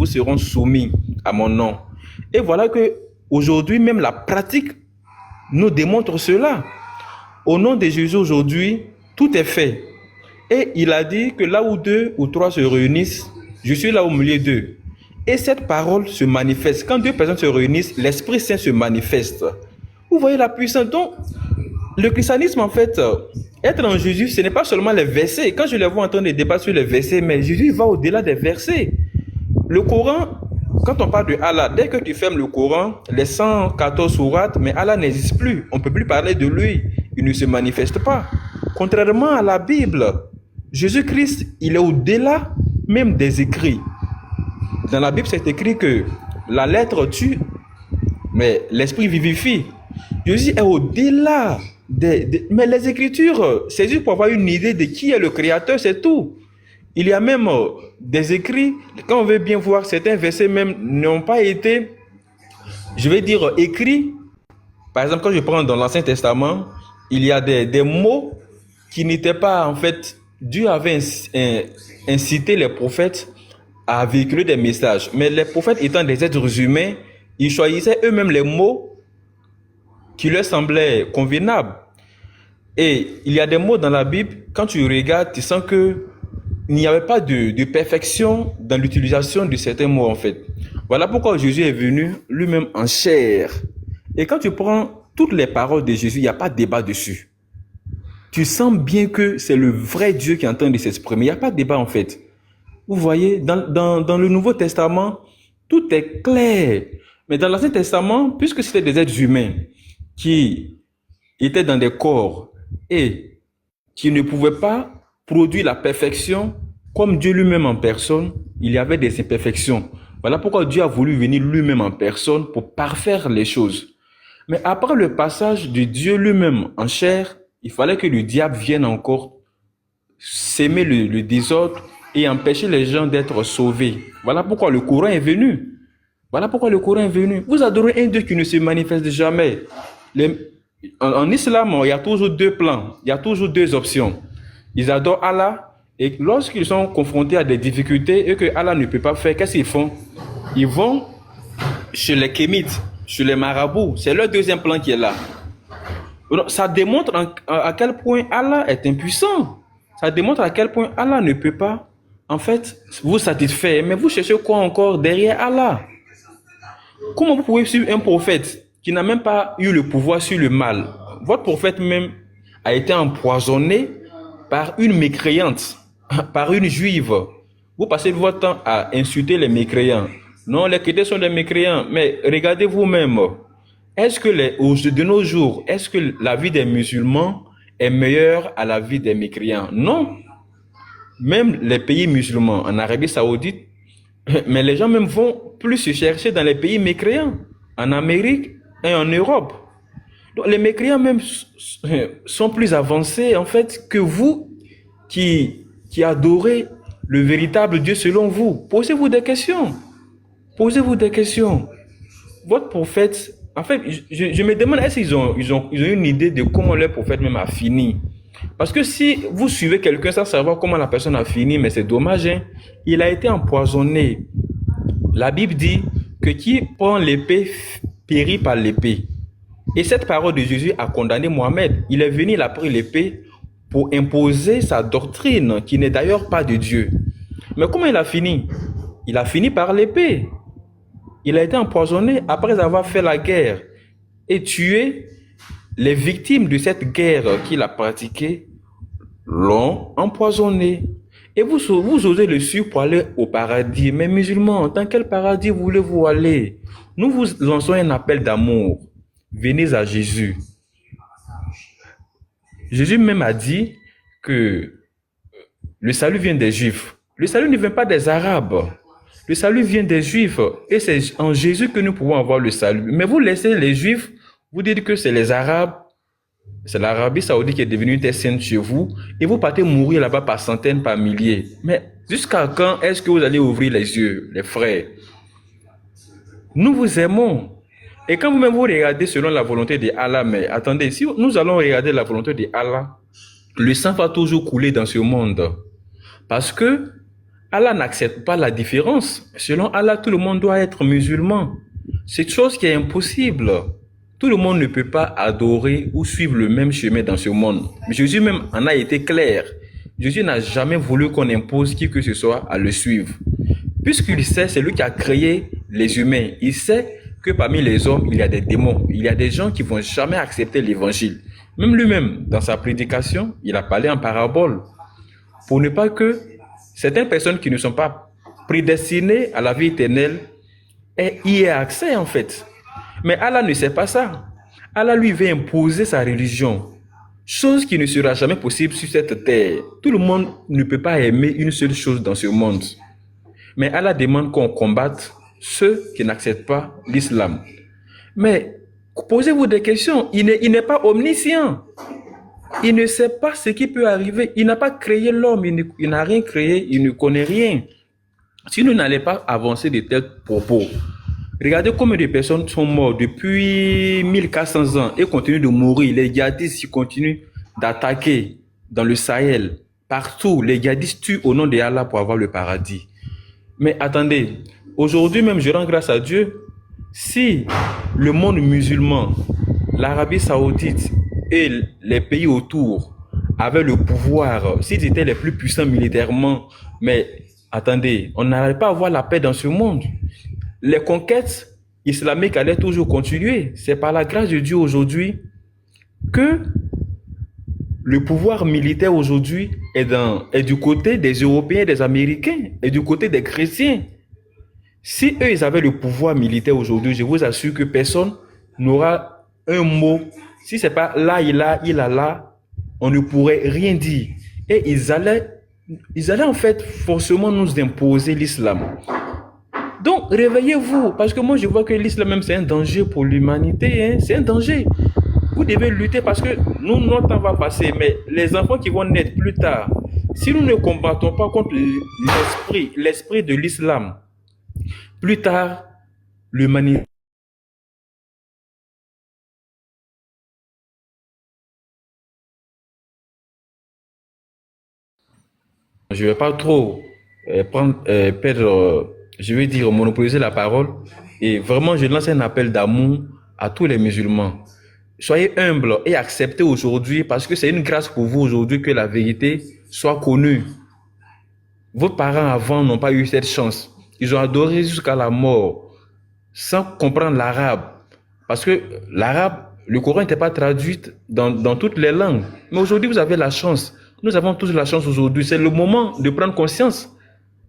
seront soumis à mon nom. Et voilà que aujourd'hui, même la pratique nous démontre cela. Au nom de Jésus aujourd'hui, tout est fait. Et il a dit que là où 2 ou 3 se réunissent, je suis là au milieu d'eux. Et cette parole se manifeste. Quand 2 personnes se réunissent, l'Esprit Saint se manifeste. Vous voyez la puissance. Donc, le christianisme, en fait, être en Jésus, ce n'est pas seulement les versets. Quand je les vois en train de débattre sur les versets, mais Jésus va au-delà des versets. Le Coran, quand on parle de Allah, dès que tu fermes le Coran, les 114 sourates, mais Allah n'existe plus. On ne peut plus parler de lui. Il ne se manifeste pas. Contrairement à la Bible, Jésus-Christ, il est au-delà même des écrits. Dans la Bible, c'est écrit que la lettre tue, mais l'esprit vivifie. Jésus est au-delà mais les Écritures, c'est juste pour avoir une idée de qui est le Créateur, c'est tout. Il y a même des écrits, quand on veut bien voir, certains versets même n'ont pas été, je vais dire, écrits. Par exemple, quand je prends dans l'Ancien Testament, il y a des mots qui n'étaient pas, en fait, Dieu avait incité les prophètes à véhiculer des messages. Mais les prophètes étant des êtres humains, ils choisissaient eux-mêmes les mots qui leur semblaient convenables. Et il y a des mots dans la Bible, quand tu regardes, tu sens qu'il n'y avait pas de perfection dans l'utilisation de certains mots, en fait. Voilà pourquoi Jésus est venu lui-même en chair. Et quand tu prends toutes les paroles de Jésus, il n'y a pas de débat dessus. Tu sens bien que c'est le vrai Dieu qui est en train de s'exprimer. Il n'y a pas de débat, en fait. Vous voyez, dans le Nouveau Testament, tout est clair. Mais dans l'Ancien Testament, puisque c'était des êtres humains qui étaient dans des corps et qui ne pouvaient pas produire la perfection comme Dieu lui-même en personne, il y avait des imperfections. Voilà pourquoi Dieu a voulu venir lui-même en personne pour parfaire les choses. Mais après le passage de Dieu lui-même en chair, il fallait que le diable vienne encore s'aimer le désordre et empêcher les gens d'être sauvés. Voilà pourquoi le Coran est venu. Voilà pourquoi le Coran est venu. Vous adorez un Dieu qui ne se manifeste jamais. En islam, il y a toujours deux plans, il y a toujours deux options. Ils adorent Allah et lorsqu'ils sont confrontés à des difficultés et que Allah ne peut pas faire, qu'est-ce qu'ils font? Ils vont chez les kémites, chez les marabouts. C'est leur deuxième plan qui est là. Donc, ça démontre à quel point Allah est impuissant. Ça démontre à quel point Allah ne peut pas, en fait, vous satisfaire. Mais vous cherchez quoi encore derrière Allah? Comment vous pouvez suivre un prophète qui n'a même pas eu le pouvoir sur le mal? Votre prophète même a été empoisonné par une mécréante, par une juive. Vous passez votre temps à insulter les mécréants. Non, les chrétiens sont des mécréants. Mais regardez vous-même. Est-ce que de nos jours, est-ce que la vie des musulmans est meilleure à la vie des mécréants? Non. Même les pays musulmans, en Arabie Saoudite, mais les gens même vont plus se chercher dans les pays mécréants, en Amérique et en Europe. Donc les mécréants même sont plus avancés en fait que vous qui adorez le véritable Dieu selon vous. Posez-vous des questions. Posez-vous des questions. Votre prophète, en fait, je me demande est-ce qu'ils ont une idée de comment leur prophète même a fini. Parce que si vous suivez quelqu'un sans savoir comment la personne a fini, mais c'est dommage, hein, il a été empoisonné. La Bible dit que qui prend l'épée périt par l'épée. Et cette parole de Jésus a condamné Mohamed. Il est venu, il a pris l'épée pour imposer sa doctrine, qui n'est d'ailleurs pas de Dieu. Mais comment il a fini? Il a fini par l'épée. Il a été empoisonné après avoir fait la guerre et tué. Les victimes de cette guerre qu'il a pratiquée l'ont empoisonné. Et vous osez le suivre pour aller au paradis. Mais musulmans, dans quel paradis voulez-vous aller? Nous vous lançons un appel d'amour. Venez à Jésus. Jésus même a dit que le salut vient des Juifs. Le salut ne vient pas des Arabes. Le salut vient des Juifs. Et c'est en Jésus que nous pouvons avoir le salut. Mais vous laissez les Juifs, vous dites que c'est les Arabes, c'est l'Arabie Saoudite qui est devenue une terre sainte chez vous, et vous partez mourir là-bas par centaines, par milliers. Mais jusqu'à quand est-ce que vous allez ouvrir les yeux, les frères? Nous vous aimons. Et quand vous-même vous regardez selon la volonté de Allah, mais attendez, si nous allons regarder la volonté de Allah, le sang va toujours couler dans ce monde. Parce que Allah n'accepte pas la différence. Selon Allah, tout le monde doit être musulman. C'est une chose qui est impossible. Tout le monde ne peut pas adorer ou suivre le même chemin dans ce monde. Jésus même en a été clair. Jésus n'a jamais voulu qu'on impose qui que ce soit à le suivre. Puisqu'il sait, c'est lui qui a créé les humains. Il sait que parmi les hommes, il y a des démons. Il y a des gens qui vont jamais accepter l'évangile. Même lui-même, dans sa prédication, il a parlé en parabole. Pour ne pas que certaines personnes qui ne sont pas prédestinées à la vie éternelle y aient accès en fait. Mais Allah ne sait pas ça. Allah lui veut imposer sa religion. Chose qui ne sera jamais possible sur cette terre. Tout le monde ne peut pas aimer une seule chose dans ce monde. Mais Allah demande qu'on combatte ceux qui n'acceptent pas l'islam. Mais posez-vous des questions. Il n'est pas omniscient. Il ne sait pas ce qui peut arriver. Il n'a pas créé l'homme. Il n'a rien créé. Il ne connaît rien. Si nous n'allons pas avancer de tels propos, regardez combien de personnes sont mortes depuis 1400 ans et continuent de mourir. Les djihadistes continuent d'attaquer dans le Sahel. Partout, les djihadistes tuent au nom de Allah pour avoir le paradis. Mais attendez, aujourd'hui même, je rends grâce à Dieu. Si le monde musulman, l'Arabie Saoudite et les pays autour avaient le pouvoir, s'ils étaient les plus puissants militairement, mais attendez, on n'allait pas avoir la paix dans ce monde. Les conquêtes islamiques allaient toujours continuer. C'est par la grâce de Dieu aujourd'hui que le pouvoir militaire aujourd'hui est du côté des Européens, des Américains, et du côté des chrétiens. Si eux, ils avaient le pouvoir militaire aujourd'hui, je vous assure que personne n'aura un mot. Si c'est pas là, il a là, on ne pourrait rien dire. Et ils allaient ils allaient en fait forcément nous imposer l'islam. Donc, réveillez-vous, parce que moi, je vois que l'islam même, c'est un danger pour l'humanité, hein, c'est un danger. Vous devez lutter parce que nous, notre temps va passer, mais les enfants qui vont naître plus tard, si nous ne combattons pas contre l'esprit de l'islam, plus tard, l'humanité. Je ne vais pas trop je vais dire, monopoliser la parole. Et vraiment, je lance un appel d'amour à tous les musulmans. Soyez humbles et acceptez aujourd'hui, parce que c'est une grâce pour vous aujourd'hui que la vérité soit connue. Vos parents avant n'ont pas eu cette chance. Ils ont adoré jusqu'à la mort, sans comprendre l'arabe. Parce que l'arabe, le Coran n'était pas traduit dans toutes les langues. Mais aujourd'hui, vous avez la chance. Nous avons tous la chance aujourd'hui. C'est le moment de prendre conscience,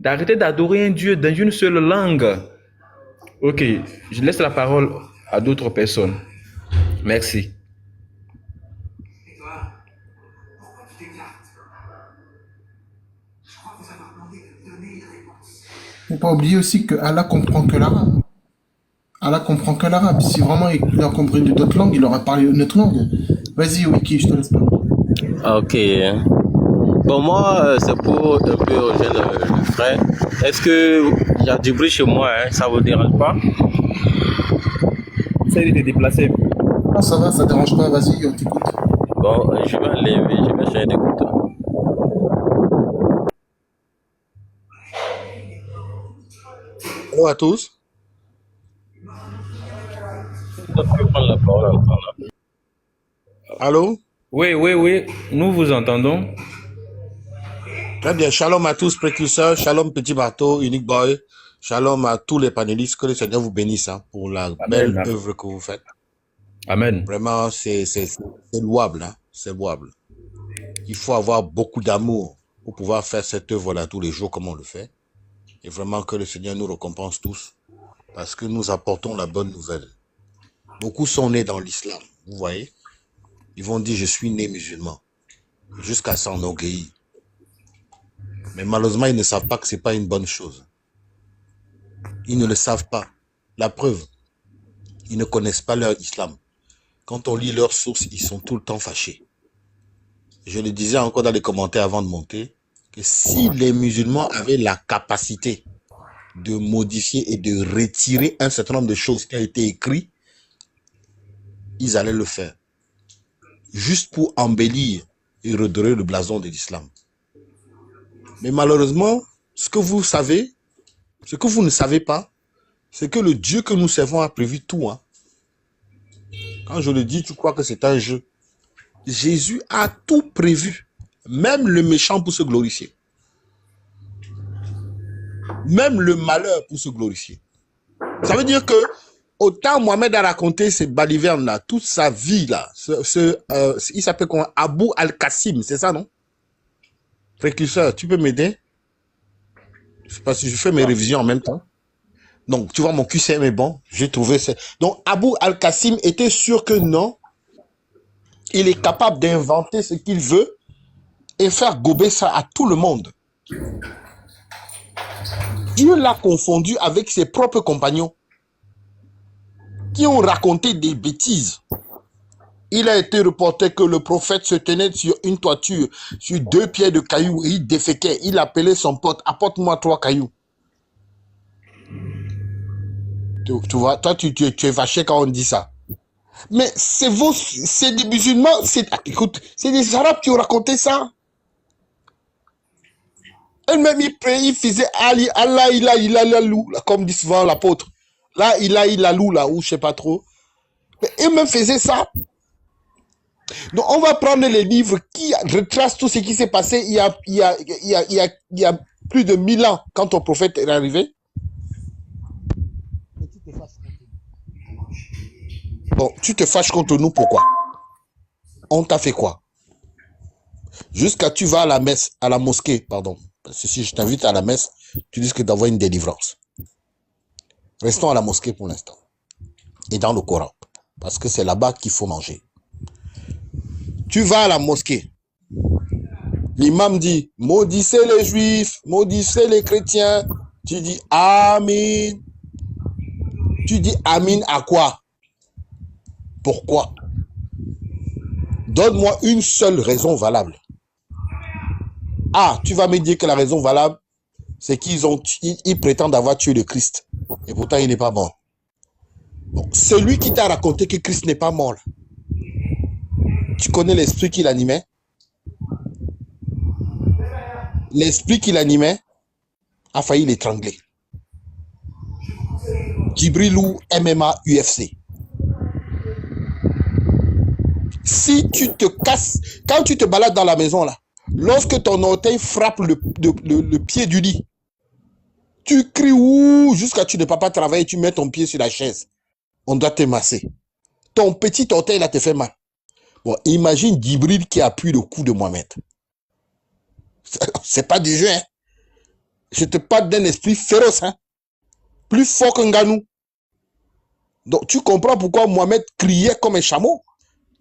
d'arrêter d'adorer un Dieu dans une seule langue. Ok, je laisse la parole à d'autres personnes. Merci. Il ne faut pas oublier aussi que Allah comprend que l'arabe. Allah comprend que l'arabe. Si vraiment il a compris d'autres langues, il aurait parlé une autre langue. Vas-y, Wiki, je te laisse parler. Ok. Bon, moi, c'est pour un peu rejoindre le frère. Est-ce qu'il y a du bruit chez moi, hein? Ça vous dérange pas? Essaye de te déplacer. Non, ça va, ça dérange pas, vas-y, on t'écoute. Bon, je vais enlever, je vais changer d'écouteur. Bonjour à tous. Je peux prendre la parole en temps là. Allô? Oui, nous vous entendons. Très bien. Shalom à tous, précurseurs. Shalom, petit bateau, unique boy. Shalom à tous les panélistes. Que le Seigneur vous bénisse pour la belle œuvre que vous faites. Amen. Vraiment, c'est louable. Hein? C'est louable. Il faut avoir beaucoup d'amour pour pouvoir faire cette œuvre-là tous les jours comme on le fait. Et vraiment que le Seigneur nous récompense tous. Parce que nous apportons la bonne nouvelle. Beaucoup sont nés dans l'islam. Vous voyez? Ils vont dire, je suis né musulman. Jusqu'à s'enorgueillir. Mais malheureusement, ils ne savent pas que ce n'est pas une bonne chose. Ils ne le savent pas. La preuve, ils ne connaissent pas leur islam. Quand on lit leurs sources, ils sont tout le temps fâchés. Je le disais encore dans les commentaires avant de monter, que si les musulmans avaient la capacité de modifier et de retirer un certain nombre de choses qui ont été écrites, ils allaient le faire. Juste pour embellir et redorer le blason de l'islam. Mais malheureusement, ce que vous savez, ce que vous ne savez pas, c'est que le Dieu que nous servons a prévu tout. Hein. Quand je le dis, tu crois que c'est un jeu. Jésus a tout prévu. Même le méchant pour se glorifier. Même le malheur pour se glorifier. Ça veut dire que autant Mohamed a raconté ces balivernes-là, toute sa vie-là, il s'appelle comment? Abu Al-Qasim, c'est ça, non? Précurseur, tu peux m'aider? Je sais pas si je fais mes révisions en même temps. Donc, tu vois, mon QCM est bon. J'ai trouvé ça. Donc, Abu Al-Qasim était sûr que non. Il est capable d'inventer ce qu'il veut et faire gober ça à tout le monde. Dieu l'a confondu avec ses propres compagnons qui ont raconté des bêtises. Il a été reporté que le prophète se tenait sur une toiture, sur 2 pieds de cailloux, et il déféquait. Il appelait son pote, apporte-moi 3 cailloux. Tu vois, toi, tu es fâché quand on dit ça. Mais c'est des musulmans, écoute, c'est des arabes qui ont raconté ça. Eux-mêmes, ils faisaient Allah, il lou, comme dit souvent l'apôtre. Là, il a lou, là, ou je sais pas trop. Mais eux-mêmes faisaient ça. Donc, on va prendre les livres qui retracent tout ce qui s'est passé il y a plus de 1000 ans, quand ton prophète est arrivé. Bon, tu te fâches contre nous, pourquoi? On t'a fait quoi? Jusqu'à tu vas à la messe, à la mosquée, pardon. Parce que si je t'invite à la messe, tu risques d'avoir une délivrance. Restons à la mosquée pour l'instant. Et dans le Coran. Parce que c'est là-bas qu'il faut manger. Tu vas à la mosquée. L'imam dit, maudissez les juifs, maudissez les chrétiens. Tu dis Amen. Tu dis Amen à quoi? Pourquoi? Donne-moi une seule raison valable. Ah, tu vas me dire que la raison valable, c'est qu'ils prétendent avoir tué le Christ. Et pourtant, il n'est pas mort. Bon, celui qui t'a raconté que Christ n'est pas mort, là, tu connais l'esprit qui l'animait? L'esprit qui l'animait a failli l'étrangler. Djibrilou, MMA, UFC. Si tu te casses, quand tu te balades dans la maison, là, lorsque ton orteil frappe le pied du lit, tu cries ouh jusqu'à tu ne peux pas travailler, tu mets ton pied sur la chaise. On doit te masser. Ton petit orteil là te fait mal. Bon, imagine Djibril qui appuie le cou de Mohamed. C'est pas du jeu, hein. Je te parle d'un esprit féroce, hein. Plus fort qu'un ganou. Donc tu comprends pourquoi Mohamed criait comme un chameau.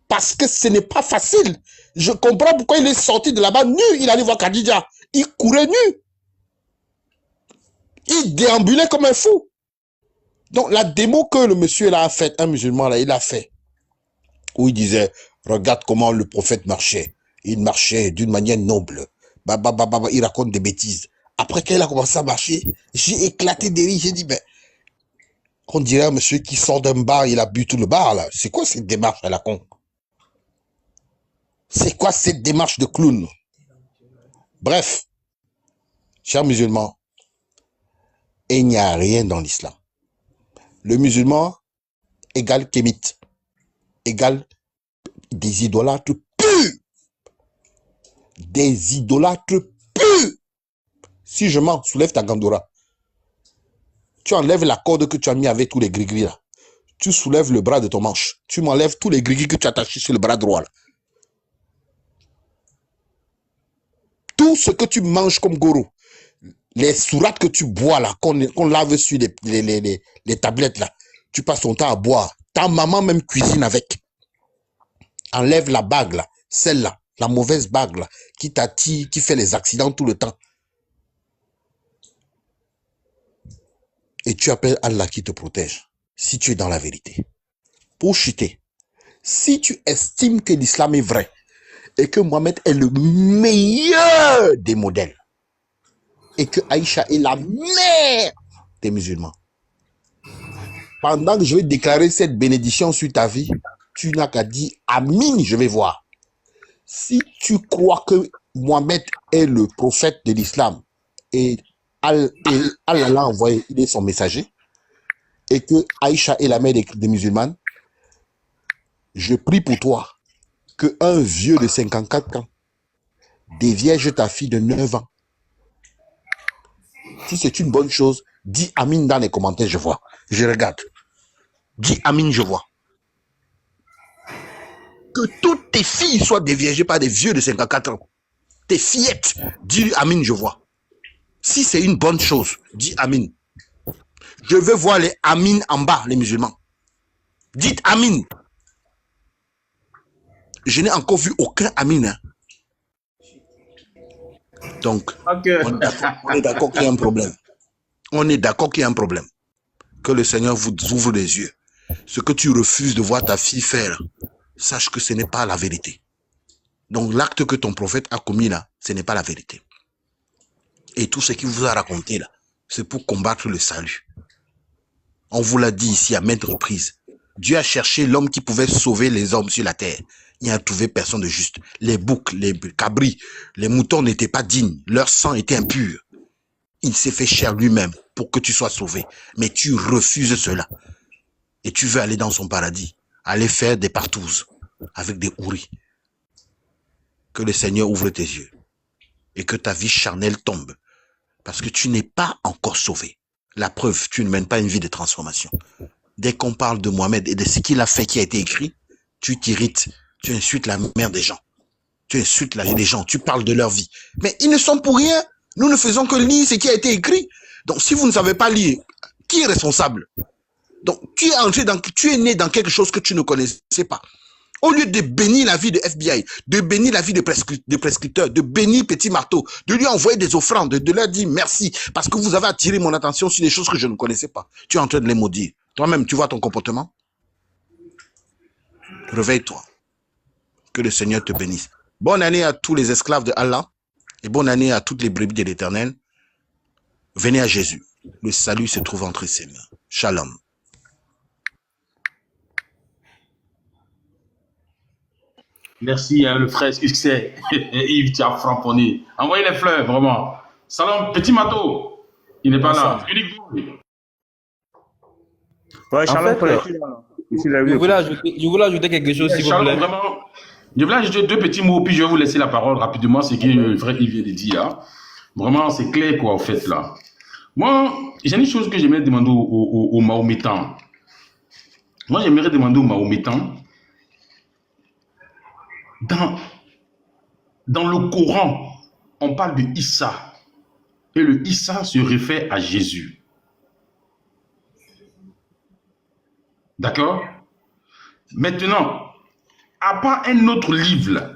Parce que ce n'est pas facile. Je comprends pourquoi il est sorti de là-bas nu. Il allait voir Khadija. Il courait nu. Il déambulait comme un fou. Donc la démo que le monsieur là a faite, un musulman là, il a fait. Où il disait, regarde comment le prophète marchait. Il marchait d'une manière noble. Il raconte des bêtises. Après qu'il a commencé à marcher, j'ai éclaté des rires. J'ai dit, ben, on dirait un monsieur qui sort d'un bar, il a bu tout le bar là. C'est quoi cette démarche à la con? C'est quoi cette démarche de clown? Bref, chers musulmans, il n'y a rien dans l'islam. Le musulman égale kémite, égale des idolâtres purs. Des idolâtres purs. Si je mens, soulève ta gandora. Tu enlèves la corde que tu as mis avec tous les gris-gris là. Tu soulèves le bras de ton manche. Tu m'enlèves tous les gris-gris que tu as attachés sur le bras droit là. Tout ce que tu manges comme goro, les sourates que tu bois là, qu'on lave sur les tablettes là, tu passes ton temps à boire. Ta maman même cuisine avec. Enlève la bague là, celle-là, la mauvaise bague là, qui t'attire, qui fait les accidents tout le temps. Et tu appelles Allah qui te protège, si tu es dans la vérité. Pour chuter, si tu estimes que l'islam est vrai, et que Mohamed est le meilleur des modèles, et que Aïcha est la mère des musulmans, pendant que je vais déclarer cette bénédiction sur ta vie, tu n'as qu'à dire Amin, je vais voir. Si tu crois que Mohamed est le prophète de l'islam, et Allah l'a envoyé, il est son messager, et que Aïcha est la mère des musulmanes, je prie pour toi qu'un vieux de 54 ans dévierge ta fille de 9 ans. Si c'est une bonne chose, dis Amin dans les commentaires, je vois. Je regarde. Dis Amin, je vois. Que toutes tes filles soient déviergées par des vieux de 54 ans. Tes fillettes, dis Amin, je vois. Si c'est une bonne chose, dis Amin. Je veux voir les Amin en bas, les musulmans. Dites Amin. Je n'ai encore vu aucun Amin. Hein. Donc, okay. On est d'accord qu'il y a un problème. On est d'accord qu'il y a un problème. Que le Seigneur vous ouvre les yeux. Ce que tu refuses de voir ta fille faire, sache que ce n'est pas la vérité. Donc, l'acte que ton prophète a commis là, ce n'est pas la vérité. Et tout ce qu'il vous a raconté là, c'est pour combattre le salut. On vous l'a dit ici à maintes reprises. Dieu a cherché l'homme qui pouvait sauver les hommes sur la terre. Il n'a trouvé personne de juste. Les boucs, les cabris, les moutons n'étaient pas dignes. Leur sang était impur. Il s'est fait chair lui-même pour que tu sois sauvé. Mais tu refuses cela. Et tu veux aller dans son paradis. Aller faire des partouzes avec des houris. Que le Seigneur ouvre tes yeux. Et que ta vie charnelle tombe. Parce que tu n'es pas encore sauvé. La preuve, tu ne mènes pas une vie de transformation. Dès qu'on parle de Mohamed et de ce qu'il a fait qui a été écrit, tu t'irrites. Tu insultes la mère des gens. Tu insultes les gens. Tu parles de leur vie. Mais ils ne sont pour rien. Nous ne faisons que lire ce qui a été écrit. Donc, si vous ne savez pas lire, qui est responsable? Donc, tu es né dans quelque chose que tu ne connaissais pas. Au lieu de bénir la vie de FBI, de bénir la vie de prescripteurs, de bénir Petit Marteau, de lui envoyer des offrandes, de leur dire merci, parce que vous avez attiré mon attention sur des choses que je ne connaissais pas. Tu es en train de les maudire. Toi-même, tu vois ton comportement? Réveille-toi. Que le Seigneur te bénisse. Bonne année à tous les esclaves de Allah et bonne année à toutes les brebis de l'Éternel. Venez à Jésus. Le salut se trouve entre ses mains. Shalom. Merci, hein, le frère XC. Yves, tu as framponné. Envoyez les fleurs, vraiment. Salam, Petit Marteau. Il n'est pas là. Ouais, Shalom, je voulais ajouter quelque chose, si vous voulez. Vraiment, je voulais ajouter 2 petits mots, puis je vais vous laisser la parole rapidement, ce que le frère Yves vient de dire. Là. Vraiment, c'est clair, quoi, en fait, là. Moi, j'ai une chose que j'aimerais demander aux Mahométans. Moi, j'aimerais demander aux Mahométans, dans le Coran, on parle de Issa. Et le Issa se réfère à Jésus. D'accord? Maintenant, à part un autre livre là,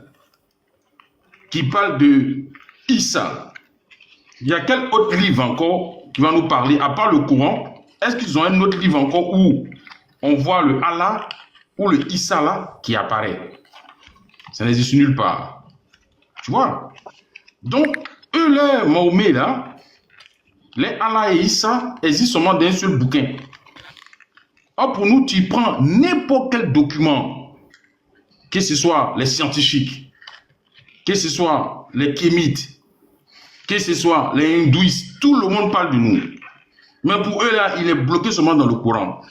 qui parle de Issa, il y a quel autre livre encore qui va nous parler, à part le Coran? Est-ce qu'ils ont un autre livre encore où on voit le Allah ou le Issa là qui apparaît? Ça n'existe nulle part. Tu vois? Donc, eux, les Mahomet là, les Allah et Issa existent seulement dans un seul bouquin. Or, pour nous, tu prends n'importe quel document, que ce soit les scientifiques, que ce soit les kémites, que ce soit les hindouistes, tout le monde parle de nous. Mais pour eux, là, il est bloqué seulement dans le Coran.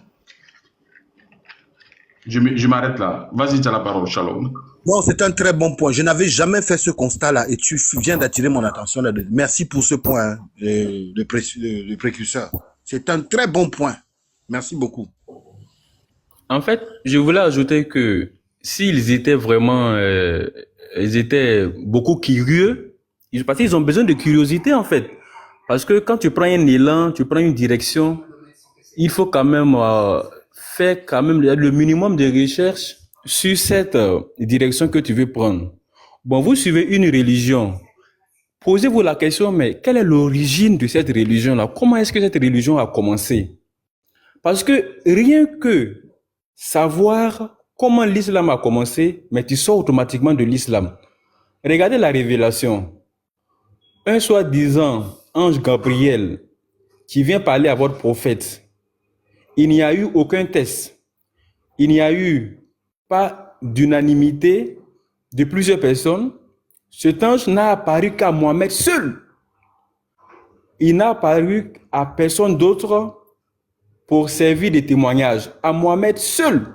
Je m'arrête là. Vas-y, tu as la parole, Shalom. Non, c'est un très bon point. Je n'avais jamais fait ce constat-là et tu viens d'attirer mon attention là-dessus. Merci pour ce point, le précurseur. C'est un très bon point. Merci beaucoup. En fait, je voulais ajouter que s'ils étaient vraiment, ils étaient beaucoup curieux, parce qu'ils ont besoin de curiosité en fait. Parce que quand tu prends un élan, tu prends une direction, il faut quand même faire quand même le minimum de recherche sur cette direction que tu veux prendre. Bon, vous suivez une religion. Posez-vous la question, mais quelle est l'origine de cette religion-là? Comment est-ce que cette religion a commencé? Parce que rien que savoir comment l'islam a commencé, mais tu sors automatiquement de l'islam. Regardez la révélation. Un soi-disant ange Gabriel qui vient parler à votre prophète. Il n'y a eu aucun test. Il n'y a eu pas d'unanimité de plusieurs personnes. Cet ange n'a apparu qu'à Mohammed seul. Il n'a apparu à personne d'autre pour servir de témoignage, à Mohammed seul.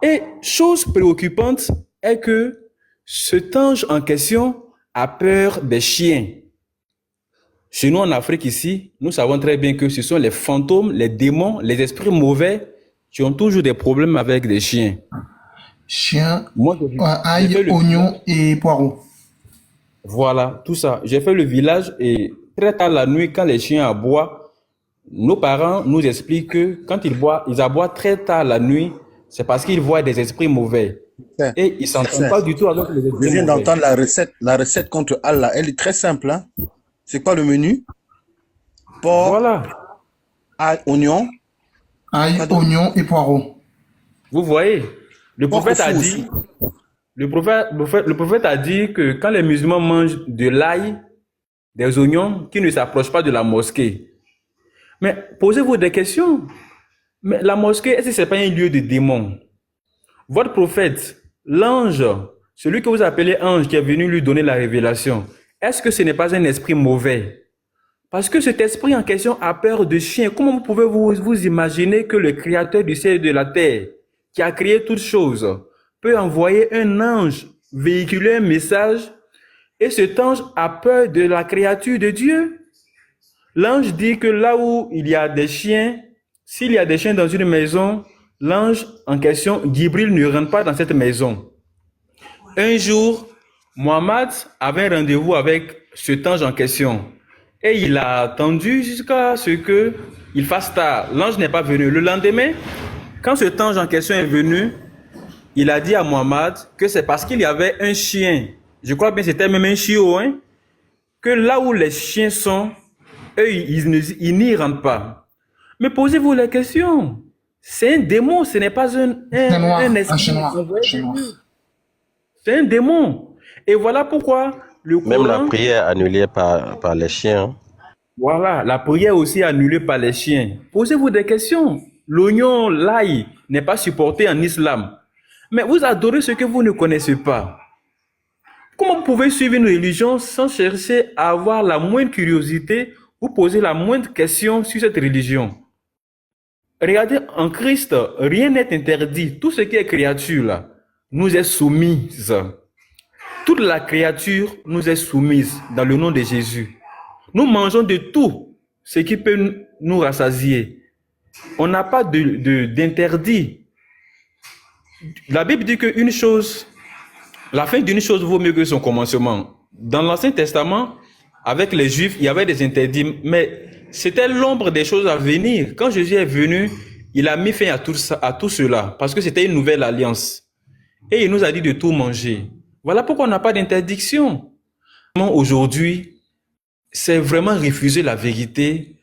Et chose préoccupante est que cet ange en question a peur des chiens. Chez nous en Afrique ici, nous savons très bien que ce sont les fantômes, les démons, les esprits mauvais qui ont toujours des problèmes avec des chiens. Chiens, moi, ail, oignons et poireaux. Voilà, tout ça. J'ai fait le village et très tard la nuit, quand les chiens aboient, nos parents nous expliquent que quand ils aboient très tard la nuit, c'est parce qu'ils voient des esprits mauvais. Et ils ne s'entendent pas du tout avec les esprits mauvais. Je viens d'entendre la recette contre Allah. Elle est très simple. Hein? C'est quoi le menu? Porc, voilà. Ail, oignon. Ail, oignon et poireaux. Vous voyez, le prophète a dit, le prophète a dit que quand les musulmans mangent de l'ail, des oignons, qu'ils ne s'approchent pas de la mosquée. Mais posez-vous des questions. Mais la mosquée, est-ce que ce n'est pas un lieu de démons? Votre prophète, l'ange, celui que vous appelez ange qui est venu lui donner la révélation, est-ce que ce n'est pas un esprit mauvais? Parce que cet esprit en question a peur de chiens. Comment vous pouvez vous imaginer que le créateur du ciel et de la terre, qui a créé toutes choses, peut envoyer un ange véhiculer un message et cet ange a peur de la créature de Dieu? L'ange dit que là où il y a des chiens, s'il y a des chiens dans une maison, l'ange en question, Gibril, ne rentre pas dans cette maison. Un jour, Mohammed avait un rendez-vous avec cet ange en question. Et il a attendu jusqu'à ce qu'il fasse tard. L'ange n'est pas venu. Le lendemain, quand cet ange en question est venu, il a dit à Mohammed que c'est parce qu'il y avait un chien, je crois bien c'était même un chiot, hein, que là où les chiens sont, eux, ils n'y rentrent pas. Mais posez-vous la question. C'est un démon, ce n'est pas un esprit. C'est un démon. Et voilà pourquoi le Coran... Même la prière annulée par les chiens. Voilà, la prière aussi annulée par les chiens. Posez-vous des questions. L'oignon, l'ail n'est pas supporté en islam. Mais vous adorez ce que vous ne connaissez pas. Comment vous pouvez suivre une religion sans chercher à avoir la moindre curiosité ou poser la moindre question sur cette religion? Regardez, en Christ, rien n'est interdit. Tout ce qui est créature là, nous est soumise. Toute la créature nous est soumise dans le nom de Jésus. Nous mangeons de tout ce qui peut nous rassasier. On n'a pas d'interdit. La Bible dit qu'une chose, la fin d'une chose vaut mieux que son commencement. Dans l'Ancien Testament, avec les Juifs, il y avait des interdits, mais c'était l'ombre des choses à venir. Quand Jésus est venu, il a mis fin à tout cela, parce que c'était une nouvelle alliance. Et il nous a dit de tout manger. Voilà pourquoi on n'a pas d'interdiction. Aujourd'hui, c'est vraiment refuser la vérité,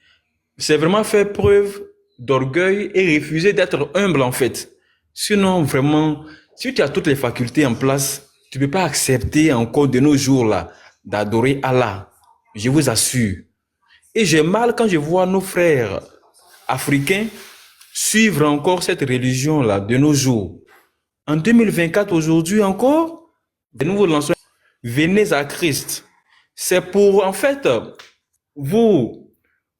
c'est vraiment faire preuve d'orgueil et refuser d'être humble en fait. Sinon, vraiment, si tu as toutes les facultés en place, tu ne peux pas accepter encore de nos jours là d'adorer Allah. Je vous assure. Et j'ai mal quand je vois nos frères africains suivre encore cette religion là de nos jours. En 2024, aujourd'hui encore, de nouveaux lanceurs, venez à Christ. C'est pour, en fait, vous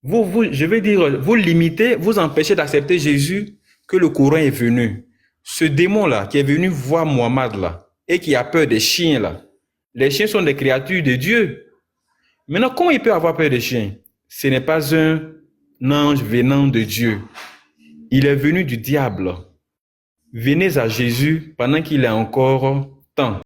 limiter, vous empêcher d'accepter Jésus que le Coran est venu. Ce démon-là qui est venu voir Mohammed là et qui a peur des chiens là. Les chiens sont des créatures de Dieu. Maintenant, comment il peut avoir peur des chiens? Ce n'est pas un ange venant de Dieu. Il est venu du diable. Venez à Jésus pendant qu'il est encore temps.